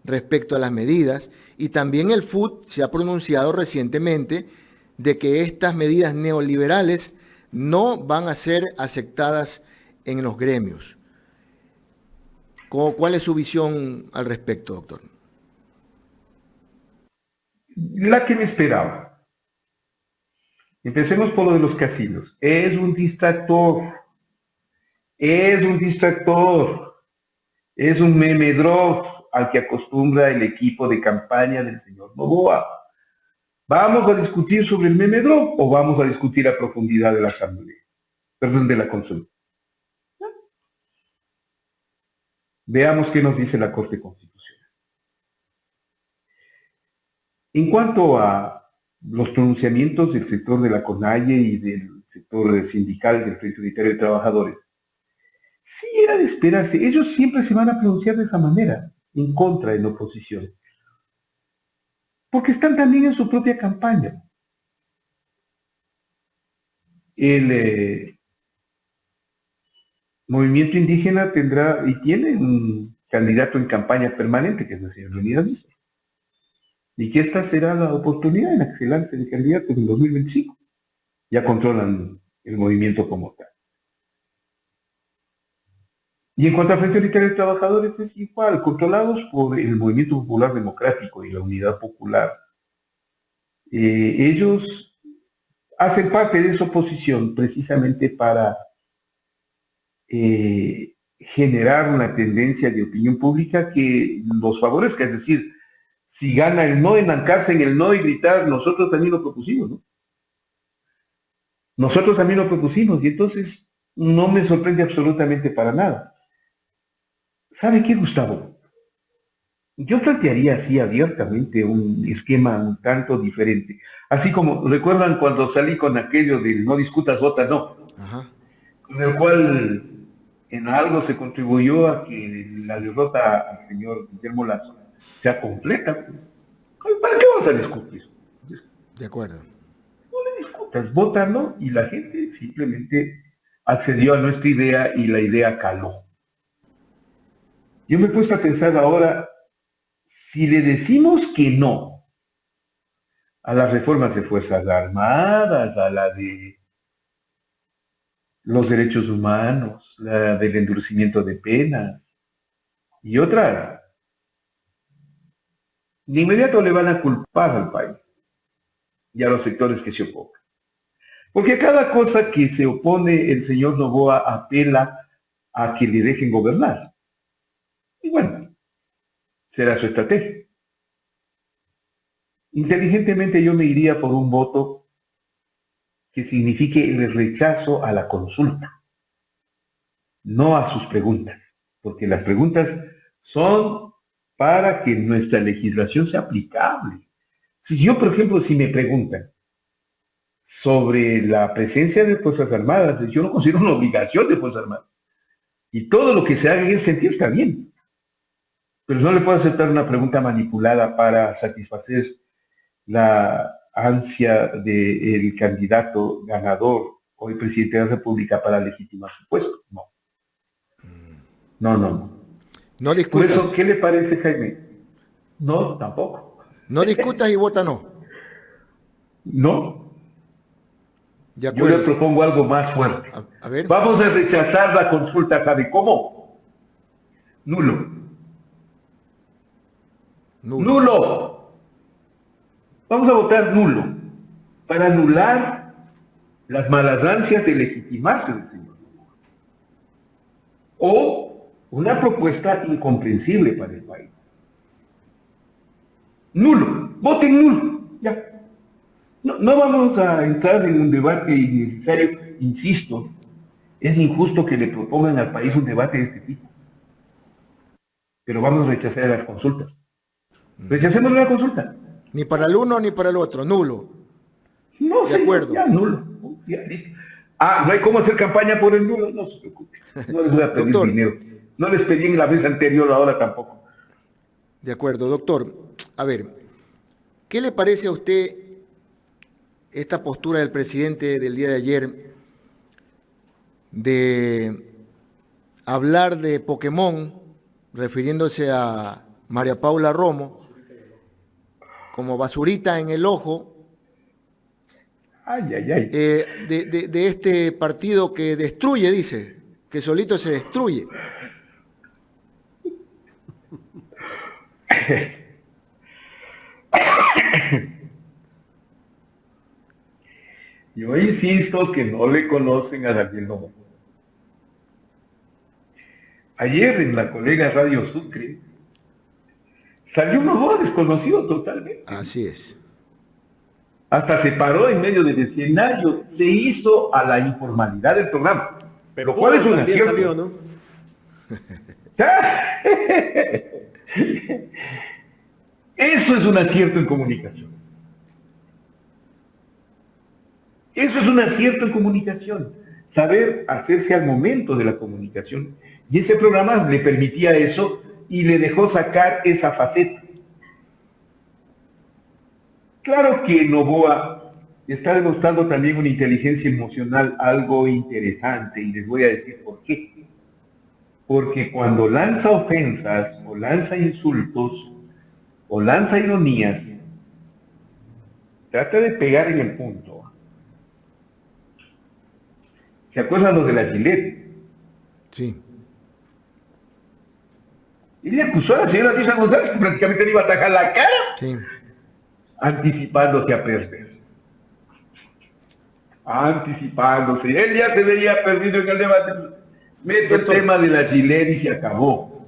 respecto a las medidas y también el FUT se ha pronunciado recientemente de que estas medidas neoliberales no van a ser aceptadas en los gremios. ¿Cuál es su visión al respecto, doctor? La que me esperaba. Empecemos por lo de los casinos. Es un distractor. Es un distractor. Es un meme drop al que acostumbra el equipo de campaña del señor Noboa. ¿Vamos a discutir sobre el meme drop o vamos a discutir a profundidad de la asamblea? Perdón, de la consulta. Veamos qué nos dice la Corte Constitucional. En cuanto a los pronunciamientos del sector de la CONAIE y del sector sindical del Frente Unitario de Trabajadores, sí era de esperarse. Ellos siempre se van a pronunciar de esa manera, en contra, en oposición. Porque están también en su propia campaña. El movimiento indígena tendrá y tiene un candidato en campaña permanente, que es el señor Leonidas Díaz. Y que esta será la oportunidad en la que se lance el candidato en el 2025. Ya controlan el movimiento como tal. Y en cuanto al Frente Unitario de Trabajadores es igual, controlados por el Movimiento Popular Democrático y la Unidad Popular. Ellos hacen parte de esa oposición precisamente para generar una tendencia de opinión pública que los favorezca, es decir, si gana el no, enancarse en el no y gritar, nosotros también lo propusimos, ¿no? Nosotros también lo propusimos, y entonces no me sorprende absolutamente para nada. ¿Sabe qué, Gustavo? Yo plantearía así abiertamente un esquema un tanto diferente. Así como, ¿recuerdan cuando salí con aquello del no discutas, vota no? Ajá. Con el cual en algo se contribuyó a que la derrota al señor Guillermo Lasso sea completa. ¿Para qué vamos a discutir? De acuerdo. No le discutas, vótalo, y la gente simplemente accedió a nuestra idea y la idea caló. Yo me he puesto a pensar ahora, si le decimos que no a las reformas de Fuerzas Armadas, a la de los derechos humanos, la del endurecimiento de penas y otras, de inmediato le van a culpar al país y a los sectores que se oponen. Porque a cada cosa que se opone el señor Noboa apela a que le dejen gobernar. Y bueno, será su estrategia. Inteligentemente yo me iría por un voto que signifique el rechazo a la consulta, no a sus preguntas, porque las preguntas son para que nuestra legislación sea aplicable. Si yo, por ejemplo, si me preguntan sobre la presencia de Fuerzas Armadas, yo no considero una obligación de Fuerzas Armadas. Y todo lo que se haga en ese sentido está bien. Pero no le puedo aceptar una pregunta manipulada para satisfacer la ansia del candidato ganador, hoy presidente de la República, para legitimar su puesto. No. No, no, no. No Por discutas. eso, ¿qué le parece, Jaime? No, tampoco. No discutas y vota no. No. De Yo le acuerdo. propongo algo más fuerte. A ver. Vamos a rechazar la consulta, ¿sabe cómo? Nulo. Nulo. Nulo. Vamos a votar nulo para anular las malas ansias de legitimarse del señor. O una propuesta incomprensible para el país. Nulo. Voten nulo. Ya. No vamos a entrar en un debate innecesario. Insisto, es injusto que le propongan al país un debate de este tipo. Pero vamos a rechazar las consultas. Rechacemos la consulta. Ni para el uno ni para el otro. Nulo. No, De señor, acuerdo. ya nulo. Ya, listo. No hay cómo hacer campaña por el nulo, no se preocupe. No les voy a pedir Doctor. dinero. No les pedí en la vez anterior, ahora tampoco. De acuerdo, doctor. A ver, ¿qué le parece a usted esta postura del presidente del día de ayer de hablar de Pokémon, refiriéndose a María Paula Romo, como basurita en el ojo, Ay, ay, ay. de este partido que destruye, dice, que solito se destruye? Yo insisto que no le conocen a Daniel Noboa. Ayer en la colega Radio Sucre salió un Noboa desconocido totalmente. Así es. Hasta se paró en medio del escenario, se hizo a la informalidad del programa. Pero ¿cuál es un También acierto? salió, ¿no? Eso es un acierto en comunicación. Eso es un acierto en comunicación. Saber hacerse al momento de la comunicación. Y ese programa le permitía eso y le dejó sacar esa faceta. Claro que Noboa está demostrando también una inteligencia emocional algo interesante y les voy a decir por qué. Porque cuando lanza ofensas o lanza insultos o lanza ironías, trata de pegar en el punto. ¿Se acuerdan los de la Gillette? Sí. Y le acusó a la señora Lisa González que prácticamente le iba a atacar la cara, Sí. anticipándose a perder. Anticipándose. Él ya se veía perdido en el debate. Mete el tema de la Gillette y se acabó.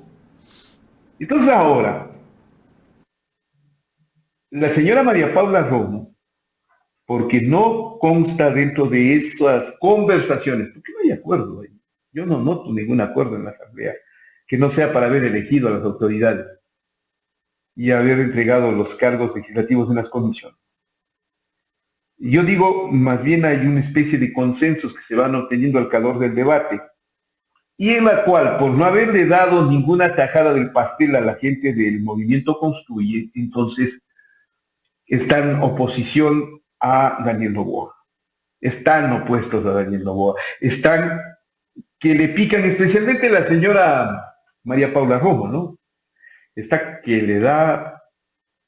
Entonces ahora, la señora María Paula Romo, porque no consta dentro de esas conversaciones, porque no hay acuerdo ahí. Yo no noto ningún acuerdo en la Asamblea que no sea para haber elegido a las autoridades y haber entregado los cargos legislativos en las comisiones. Yo digo, más bien hay una especie de consensos que se van obteniendo al calor del debate y en la cual, por no haberle dado ninguna tajada del pastel a la gente del movimiento Construye, entonces están en oposición a Daniel Noboa. Están opuestos a Daniel Noboa. Están que le pican, especialmente la señora María Paula Romo, ¿no? Está que le da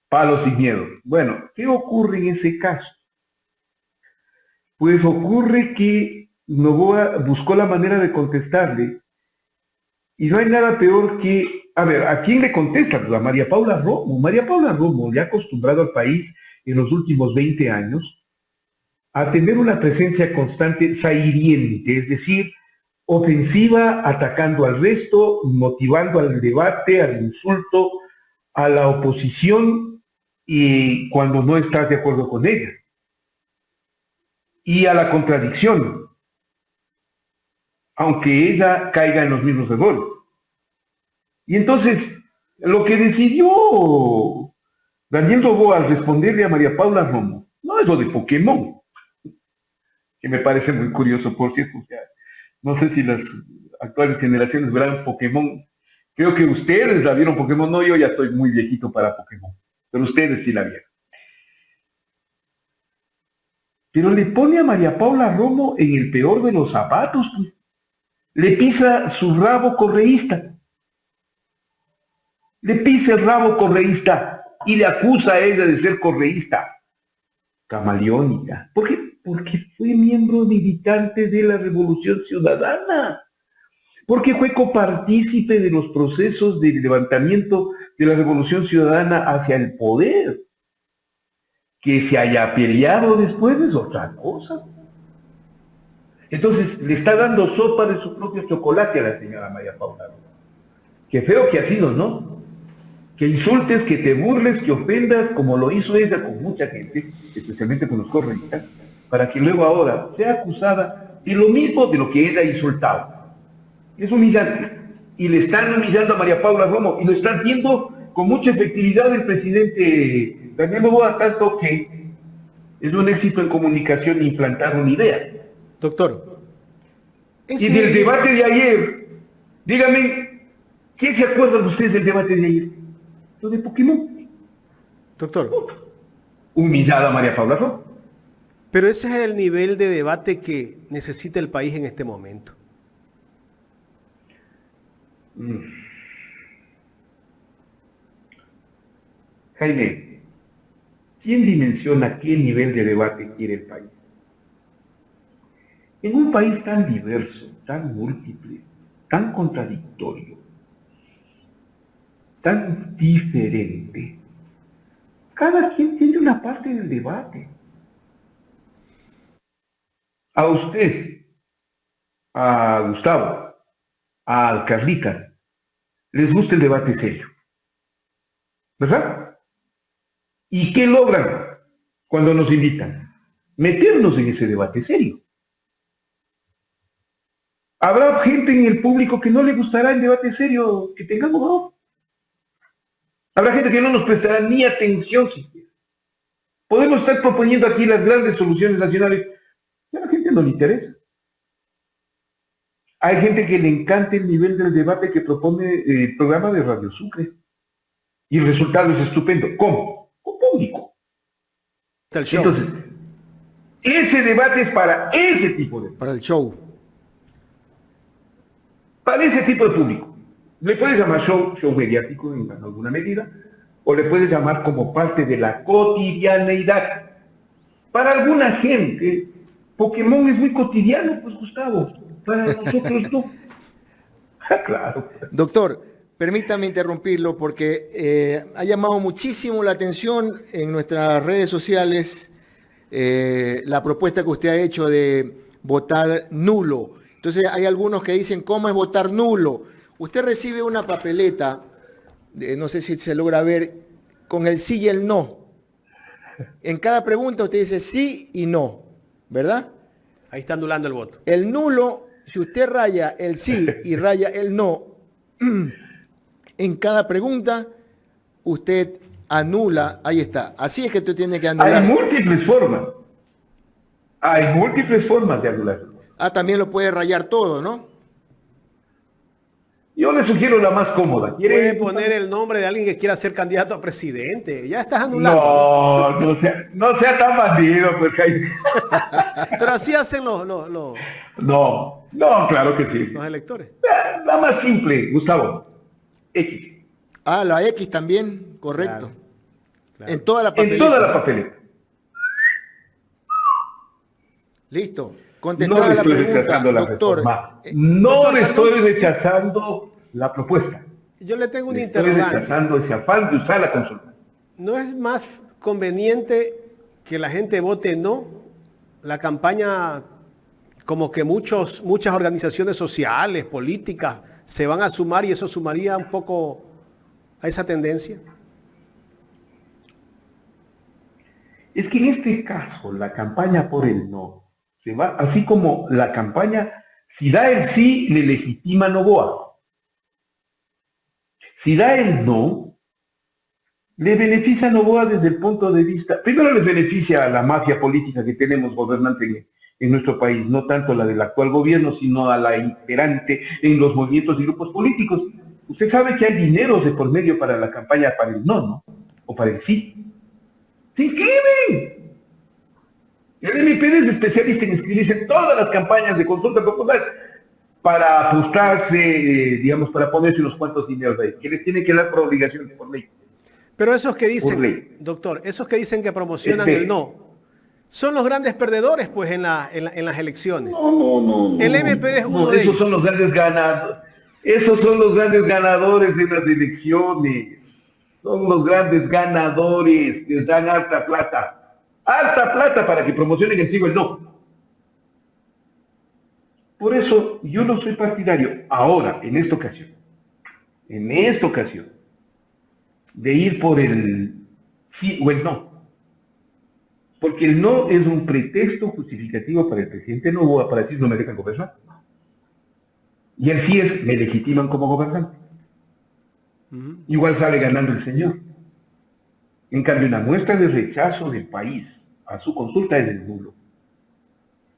palos sin miedo. Bueno, ¿qué ocurre en ese caso? Pues ocurre que Noboa buscó la manera de contestarle y no hay nada peor que, a ver, ¿a quién le contesta? Pues a María Paula Romo. María Paula Romo le ha acostumbrado al país en los últimos 20 años a tener una presencia constante sahiriente, es decir, ofensiva, atacando al resto, motivando al debate, al insulto, a la oposición y cuando no estás de acuerdo con ella. Y a la contradicción, aunque ella caiga en los mismos errores. Y entonces, lo que decidió Daniel Noboa al responderle a María Paula Romo, no es lo de Pokémon, que me parece muy curioso, por cierto, o sea, no sé si las actuales generaciones verán Pokémon, creo que ustedes la vieron Pokémon, no, yo ya estoy muy viejito para Pokémon, pero ustedes sí la vieron. pero le pone a María Paula Romo en el peor de los zapatos, pues. Le pisa su rabo correísta. Le pisa el rabo correísta y le acusa a ella de ser correísta. Camaleónica. ¿Por qué? Porque fue miembro militante de la Revolución Ciudadana. Porque fue copartícipe de los procesos de levantamiento de la Revolución Ciudadana hacia el poder. Que se haya peleado después es otra cosa. Entonces, le está dando sopa de su propio chocolate a la señora María Paula. Qué feo que ha sido, ¿no? Que insultes, que te burles, que ofendas, como lo hizo ella con mucha gente, especialmente con los correístas, para que luego ahora sea acusada de lo mismo de lo que ella ha insultado. Es humillante. Y le están humillando a María Paula Romo, y lo están haciendo con mucha efectividad el presidente Daniel Noboa, tanto que es un éxito en comunicación implantar una idea. Doctor. Y del debate de ayer, dígame, ¿qué se acuerdan ustedes del debate de ayer? Lo de Pokémon. Doctor. Humillada María Paula Romo. Pero ese es el nivel de debate que necesita el país en este momento. Jaime, ¿quién dimensiona qué nivel de debate quiere el país? En un país tan diverso, tan múltiple, tan contradictorio, tan diferente, cada quien tiene una parte del debate. A usted, a Gustavo, a Carlita, les gusta el debate serio, ¿verdad? ¿Y qué logran cuando nos invitan? Meternos en ese debate serio. Habrá gente en el público que no le gustará el debate serio que tengamos ahora. Habrá gente que no nos prestará ni atención siquiera. Podemos estar proponiendo aquí las grandes soluciones nacionales, y a la gente no le interesa. Hay gente que le encanta el nivel del debate que propone el programa de Radio Sucre. Y el resultado es estupendo. ¿Cómo? Con público. Entonces, ese debate es para ese tipo de... Para el show. Para ese tipo de público. Le puedes llamar show mediático en alguna medida, o le puedes llamar como parte de la cotidianeidad. Para alguna gente, Pokémon es muy cotidiano, pues Gustavo. Para nosotros no. Claro. Doctor, permítame interrumpirlo porque ha llamado muchísimo la atención en nuestras redes sociales la propuesta que usted ha hecho de votar nulo. Entonces hay algunos que dicen, ¿cómo es votar nulo? Usted recibe una papeleta, no sé si se logra ver, con el sí y el no. En cada pregunta usted dice sí y no, ¿verdad? Ahí está anulando el voto. El nulo, si usted raya el sí y raya el no, en cada pregunta usted anula, ahí está. Así es que tú tienes que anular. Hay múltiples formas. Hay múltiples formas de anular. Ah, también lo puede rayar todo, ¿no? Yo le sugiero la más cómoda. Puede poner el nombre de alguien que quiera ser candidato a presidente. Ya estás anulando. No sea tan bandido, pues, Jaime. Pero así hacen los No, claro que sí. los electores. La más simple, Gustavo. X. Ah, la X también, correcto. Claro. En toda la papeleta. En toda la papeleta. Listo. No Contestada le la estoy pregunta, rechazando la doctor. reforma. No le estoy rechazando la propuesta. Yo le tengo un Le estoy interrogante. rechazando ese afán de usar la consulta. ¿No es más conveniente que la gente vote no? La campaña, como que muchas organizaciones sociales, políticas, se van a sumar y eso sumaría un poco a esa tendencia. Es que en este caso, la campaña por el no se va, así como la campaña, si da el sí, le legitima Noboa. Si da el no, le beneficia a Noboa desde el punto de vista, primero les beneficia a la mafia política que tenemos gobernante en nuestro país, no tanto la del actual gobierno, sino a la imperante en los movimientos y grupos políticos. Usted sabe que hay dineros de por medio para la campaña para el no, ¿no? O para el sí. ¡Se inscriben! El MPD es especialista en inscribirse en todas las campañas de consulta popular para ajustarse, digamos, para ponerse unos cuantos dineros ahí, que les tiene que dar por obligación, por ley. Pero esos que Por ley. dicen, doctor, esos que dicen que promocionan Este- el no, son los grandes perdedores, pues, en las elecciones. No. El MPD es uno de esos ellos. son los grandes ganadores. Esos son los grandes ganadores de las elecciones. Son los grandes ganadores. Les dan harta plata. Harta plata para que promocionen el sí o el no. Por eso yo no soy partidario ahora, en esta ocasión, de ir por el sí o el no. Porque el no es un pretexto justificativo para el presidente Noboa para decir no me dejan gobernar. Y el sí es me legitiman como gobernante. Igual sale ganando el señor. En cambio, una muestra de rechazo del país a su consulta es el nulo.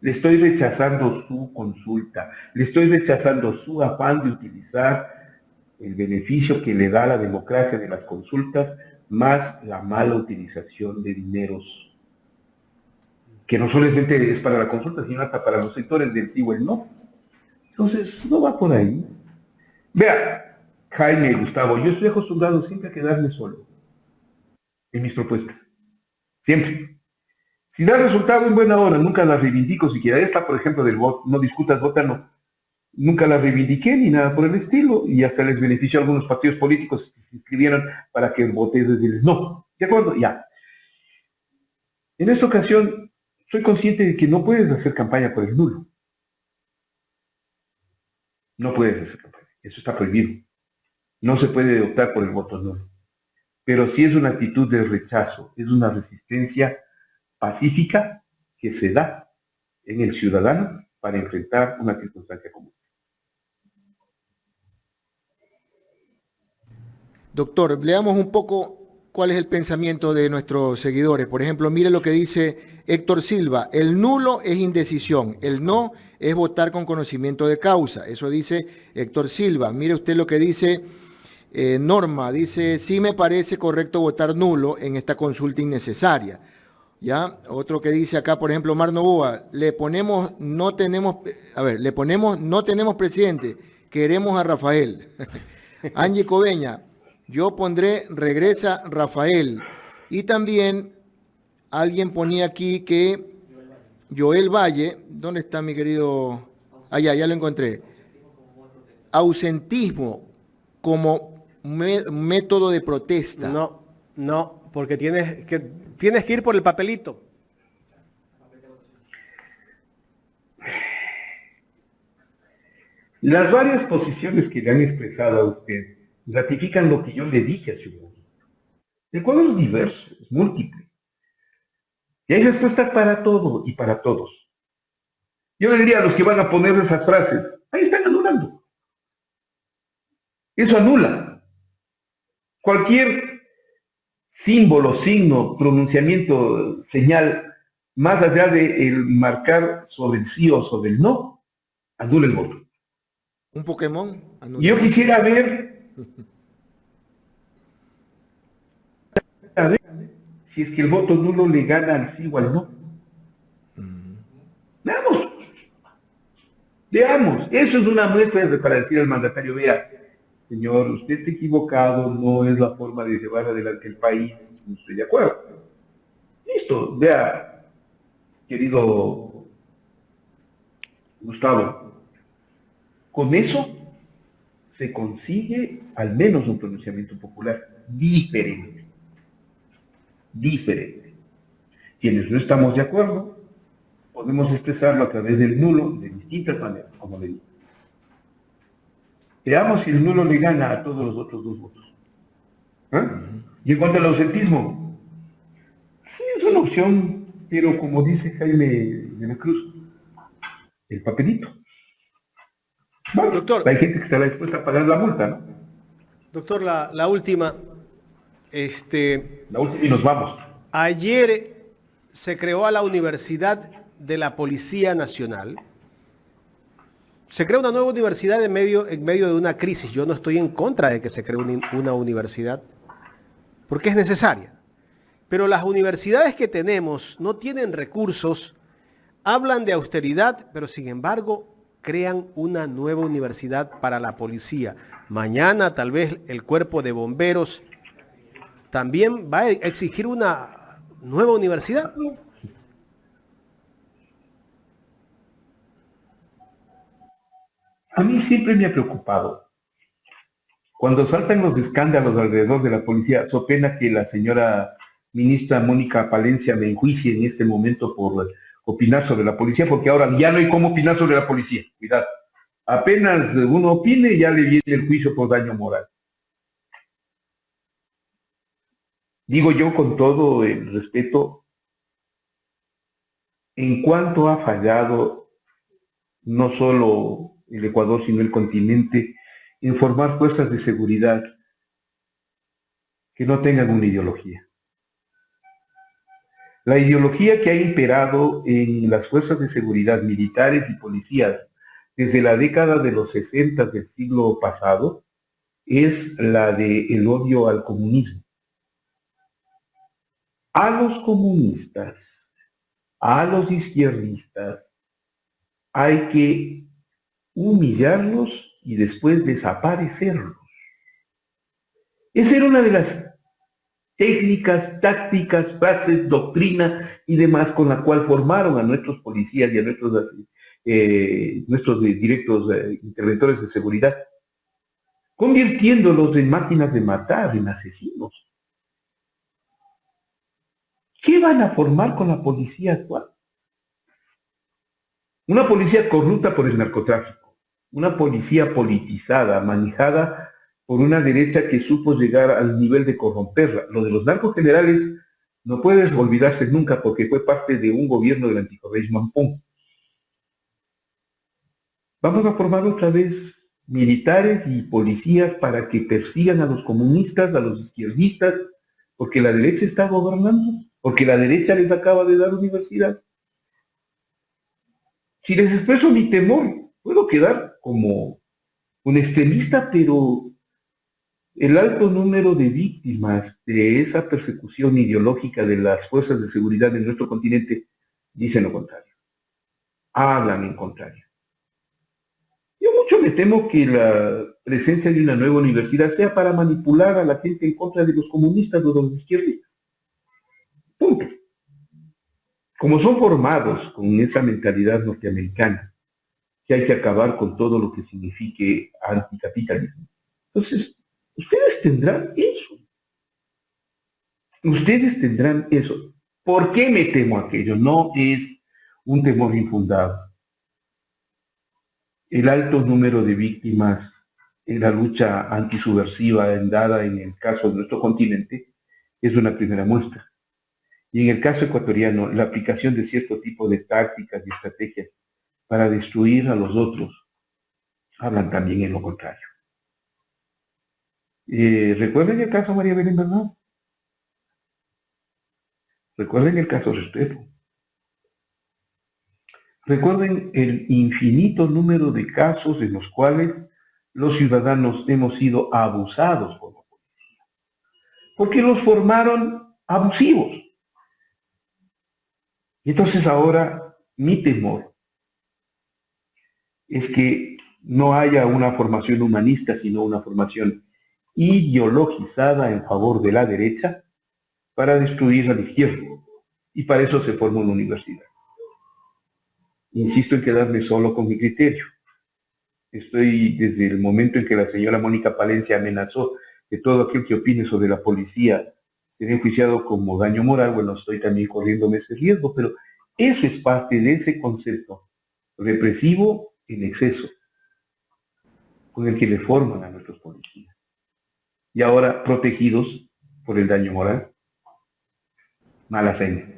Le estoy rechazando su consulta, le estoy rechazando su afán de utilizar el beneficio que le da la democracia de las consultas, más la mala utilización de dineros, que no solamente es para la consulta, sino hasta para los sectores del sí o el no. Entonces, no va por ahí. Vea, Jaime, Gustavo, yo estoy acostumbrado siempre a quedarme solo en mis propuestas. Siempre. Si da resultado en buena hora, nunca la reivindico siquiera. Esta, por ejemplo, del voto, no discutas, vota no. Nunca la reivindiqué ni nada por el estilo, y hasta les benefició a algunos partidos políticos que se inscribieron para que voté desde el no. ¿De acuerdo? Ya. En esta ocasión, soy consciente de que no puedes hacer campaña por el nulo. No puedes hacer campaña. Eso está prohibido. No se puede optar por el voto nulo. Pero sí es una actitud de rechazo, es una resistencia pacífica que se da en el ciudadano para enfrentar una circunstancia como esta. Doctor, leamos un poco cuál es el pensamiento de nuestros seguidores. Por ejemplo, mire lo que dice Héctor Silva. El nulo es indecisión, el no es votar con conocimiento de causa. Eso dice Héctor Silva. Mire usted lo que dice Norma. Dice, sí me parece correcto votar nulo en esta consulta innecesaria. ¿Ya? Otro que dice acá, por ejemplo, Mar Novoa, le ponemos no tenemos presidente, queremos a Rafael. Angie Coveña, yo pondré regresa Rafael. Y también alguien ponía aquí que Joel Valle, ¿dónde está mi querido? Allá, ya lo encontré. Ausentismo como método de protesta. No, porque tienes que ir por el papelito. Las varias posiciones que le han expresado a usted ratifican lo que yo le dije hace un momento. El cuadro es diverso, es múltiple. Y hay respuestas para todo y para todos. Yo le diría a los que van a poner esas frases, ahí están anulando. Eso anula. Cualquier símbolo, signo, pronunciamiento, señal, más allá de el marcar sobre el sí o sobre el no, anula el voto. Un Pokémon. Anula. Yo quisiera ver si es que el voto nulo le gana al sí o al no. Veamos, eso es una muestra para decir al mandatario, vea, señor, usted está equivocado, no es la forma de llevar adelante el país, no estoy de acuerdo. Listo, vea, querido Gustavo, con eso se consigue al menos un pronunciamiento popular diferente. Quienes no estamos de acuerdo, podemos expresarlo a través del nulo de distintas maneras, como le digo. Veamos si el nulo le gana a todos los otros dos votos. Y en cuanto al ausentismo, sí es una opción, pero como dice Jaime de la Cruz, el papelito. Bueno, Doctor, hay gente que estará dispuesta a pagar la multa, ¿no? Doctor, la última. La última y nos vamos. Ayer se creó a la Universidad de la Policía Nacional. Se crea una nueva universidad en medio de una crisis. Yo no estoy en contra de que se cree una universidad, porque es necesaria. Pero las universidades que tenemos no tienen recursos Hablan de austeridad, pero sin embargo crean una nueva universidad para la policía. Mañana tal vez el cuerpo de bomberos también va a exigir una nueva universidad. A mí siempre me ha preocupado. Cuando saltan los escándalos alrededor de la policía, so pena que la señora ministra Mónica Palencia me enjuicie en este momento por opinar sobre la policía, porque ahora ya no hay cómo opinar sobre la policía. Cuidado. Apenas uno opine, ya le viene el juicio por daño moral. Digo yo con todo el respeto, en cuanto ha fallado no solo el Ecuador, sino el continente, en formar fuerzas de seguridad que no tengan una ideología. La ideología que ha imperado en las fuerzas de seguridad militares y policías desde la década de los 60 del siglo pasado es la del odio al comunismo. A los comunistas, a los izquierdistas, hay que humillarlos y después desaparecerlos. Esa era una de las técnicas, tácticas, frases, doctrina y demás con la cual formaron a nuestros policías y a nuestros directos interventores de seguridad, convirtiéndolos en máquinas de matar, en asesinos. ¿Qué van a formar con la policía actual? Una policía corrupta por el narcotráfico, una policía politizada, manejada por una derecha que supo llegar al nivel de corromperla. Lo de los narcos generales no puede olvidarse nunca porque fue parte de un gobierno del anticorreísmo Ampón. Vamos a formar otra vez militares y policías para que persigan a los comunistas, a los izquierdistas, porque la derecha está gobernando, porque la derecha les acaba de dar universidad. Si les expreso mi temor, puedo quedar como un extremista, pero el alto número de víctimas de esa persecución ideológica de las fuerzas de seguridad en nuestro continente dicen lo contrario, hablan en contrario. Yo mucho me temo que la presencia de una nueva universidad sea para manipular a la gente en contra de los comunistas o de los izquierdistas. Punto. Como son formados con esa mentalidad norteamericana, que hay que acabar con todo lo que signifique anticapitalismo. Entonces, ustedes tendrán eso. Ustedes tendrán eso. ¿Por qué me temo aquello? No es un temor infundado. El alto número de víctimas en la lucha antisubversiva dada en el caso de nuestro continente es una primera muestra. Y en el caso ecuatoriano, la aplicación de cierto tipo de tácticas y estrategias para destruir a los otros hablan también en lo contrario. ¿Recuerden el caso María Belén Bernal? Recuerden el caso Restrepo. Recuerden el infinito número de casos en los cuales los ciudadanos hemos sido abusados por la policía, porque los formaron abusivos. Y entonces ahora mi temor es que no haya una formación humanista, sino una formación ideologizada en favor de la derecha para destruir a la izquierda. Y para eso se forma una universidad. Insisto en quedarme solo con mi criterio. Estoy desde el momento en que la señora Mónica Palencia amenazó que todo aquel que opine sobre la policía será enjuiciado como daño moral. Bueno, estoy también corriéndome ese riesgo, pero eso es parte de ese concepto represivo en exceso con el que le forman a nuestros policías. Y ahora protegidos por el daño moral. Mala seña.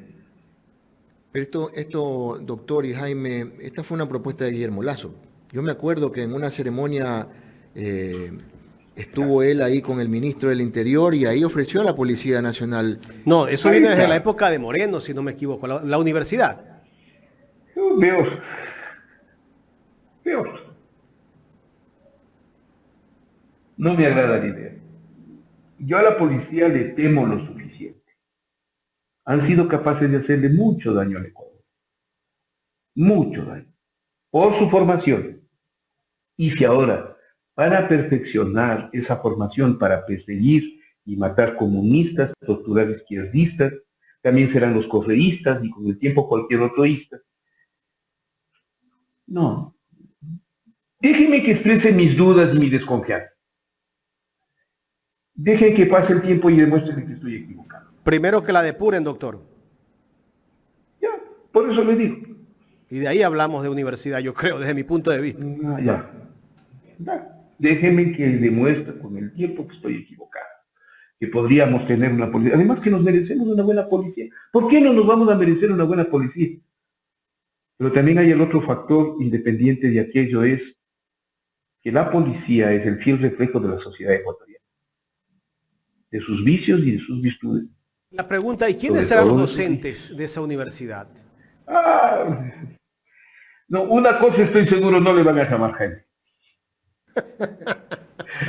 Esto, doctor y Jaime, esta fue una propuesta de Guillermo Lazo. Yo me acuerdo que en una ceremonia estuvo él ahí con el ministro del Interior y ahí ofreció a la Policía Nacional. No, eso viene desde la época de Moreno, si no me equivoco, la universidad. Peor. No me agrada la idea. Yo a la policía le temo lo suficiente. Han sido capaces de hacerle mucho daño al Ecuador. mucho daño, por su formación. Y si ahora van a perfeccionar esa formación para perseguir y matar comunistas, torturar izquierdistas, también serán los correístas y con el tiempo cualquier otroísta. No. Déjenme que exprese mis dudas y mi desconfianza. Dejen que pase el tiempo y demuestren que estoy equivocado. Primero que la depuren, doctor. Ya, por eso le digo. Y de ahí hablamos de universidad, yo creo, desde mi punto de vista. Ya. Déjenme que demuestre con el tiempo que estoy equivocado. Que podríamos tener una policía. Además que nos merecemos una buena policía. ¿Por qué no nos vamos a merecer una buena policía? Pero también hay el otro factor independiente de aquello, es que la policía es el fiel reflejo de la sociedad ecuatoriana, de sus vicios y de sus virtudes. La pregunta, ¿y quiénes Sobre serán los todo, docentes de esa universidad? No, una cosa estoy seguro, no le van a llamar Jaime.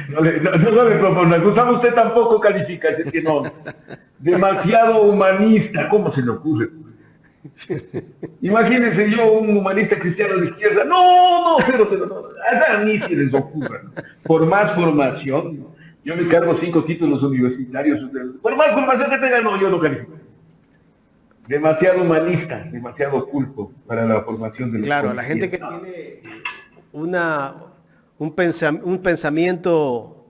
No le propongan. Gustavo, usted tampoco califica, es que no. Demasiado humanista, ¿cómo se le ocurre? Imagínense yo, un humanista cristiano de izquierda. No, cero, no. A mí se les ocurra, ¿no? Por más formación, ¿no? Yo me cargo 5 títulos universitarios. Por más formación que tenga, no, yo no califico. Demasiado humanista, demasiado culto para la formación de los Claro, la gente que tiene un pensamiento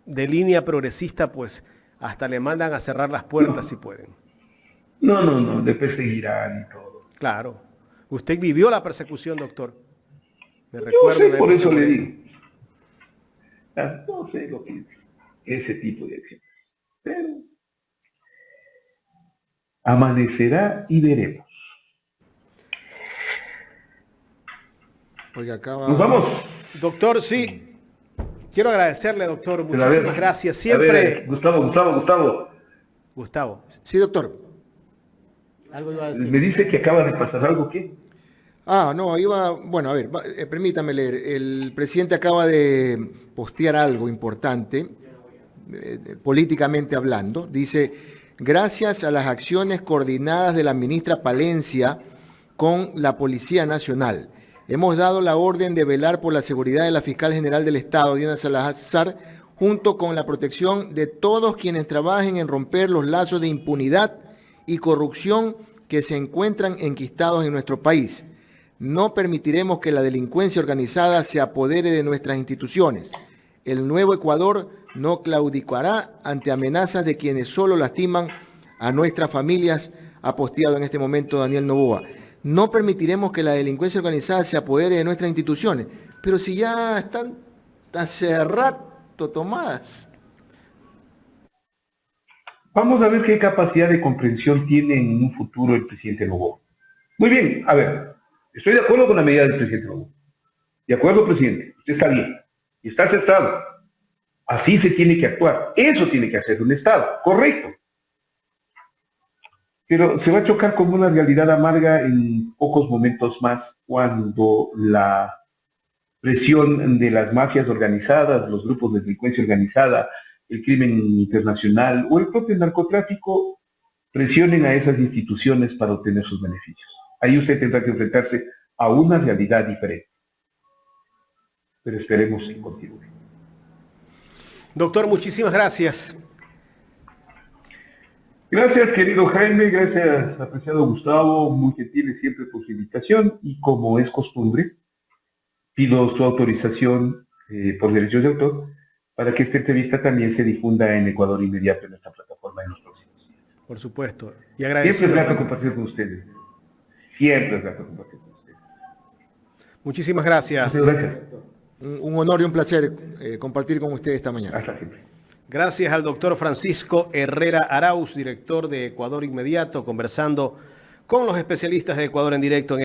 de línea progresista, pues hasta le mandan a cerrar las puertas si pueden. No, le perseguirán y todo. Claro. Usted vivió la persecución, doctor. Me Yo recuerdo sé, por eso le digo. No sé lo que es ese tipo de acciones. Pero amanecerá y veremos. Oiga, acaba... Nos vamos. Doctor, sí. Quiero agradecerle, doctor. Pero Muchísimas gracias. Siempre. Gustavo. Sí, doctor. Algo iba a decir. Me dice que acaba de pasar algo, ¿qué? No, bueno, a ver, permítame leer. El presidente acaba de postear algo importante, políticamente hablando. Dice, gracias a las acciones coordinadas de la ministra Palencia con la Policía Nacional, hemos dado la orden de velar por la seguridad de la Fiscal General del Estado, Diana Salazar, junto con la protección de todos quienes trabajen en romper los lazos de impunidad y corrupción que se encuentran enquistados en nuestro país. No permitiremos que la delincuencia organizada se apodere de nuestras instituciones. El nuevo Ecuador no claudicará ante amenazas de quienes solo lastiman a nuestras familias, ha posteado en este momento Daniel Noboa. No permitiremos que la delincuencia organizada se apodere de nuestras instituciones. Pero si ya están hace rato tomadas. Vamos a ver qué capacidad de comprensión tiene en un futuro el presidente Noboa. Muy bien, a ver, estoy de acuerdo con la medida del presidente Noboa. De acuerdo, presidente, usted está bien y está aceptado. Así se tiene que actuar. Eso tiene que hacer un Estado, correcto. Pero se va a chocar con una realidad amarga en pocos momentos más cuando la presión de las mafias organizadas, los grupos de delincuencia organizada, el crimen internacional o el propio narcotráfico presionen a esas instituciones para obtener sus beneficios. Ahí usted tendrá que enfrentarse a una realidad diferente. Pero esperemos que continúe. Doctor, muchísimas gracias. Gracias, querido Jaime, gracias, apreciado Gustavo, muy gentil siempre por su invitación y como es costumbre, pido su autorización por derechos de autor para que esta entrevista también se difunda en Ecuador Inmediato en nuestra plataforma en los próximos días. Por supuesto. Y Siempre es grato compartir con ustedes. Siempre es grato compartir con ustedes. Muchísimas gracias. Muchas gracias. Un honor y un placer compartir con usted esta mañana. Hasta siempre. Gracias al doctor Francisco Herrera Arauz, director de Ecuador Inmediato, conversando con los especialistas de Ecuador en directo.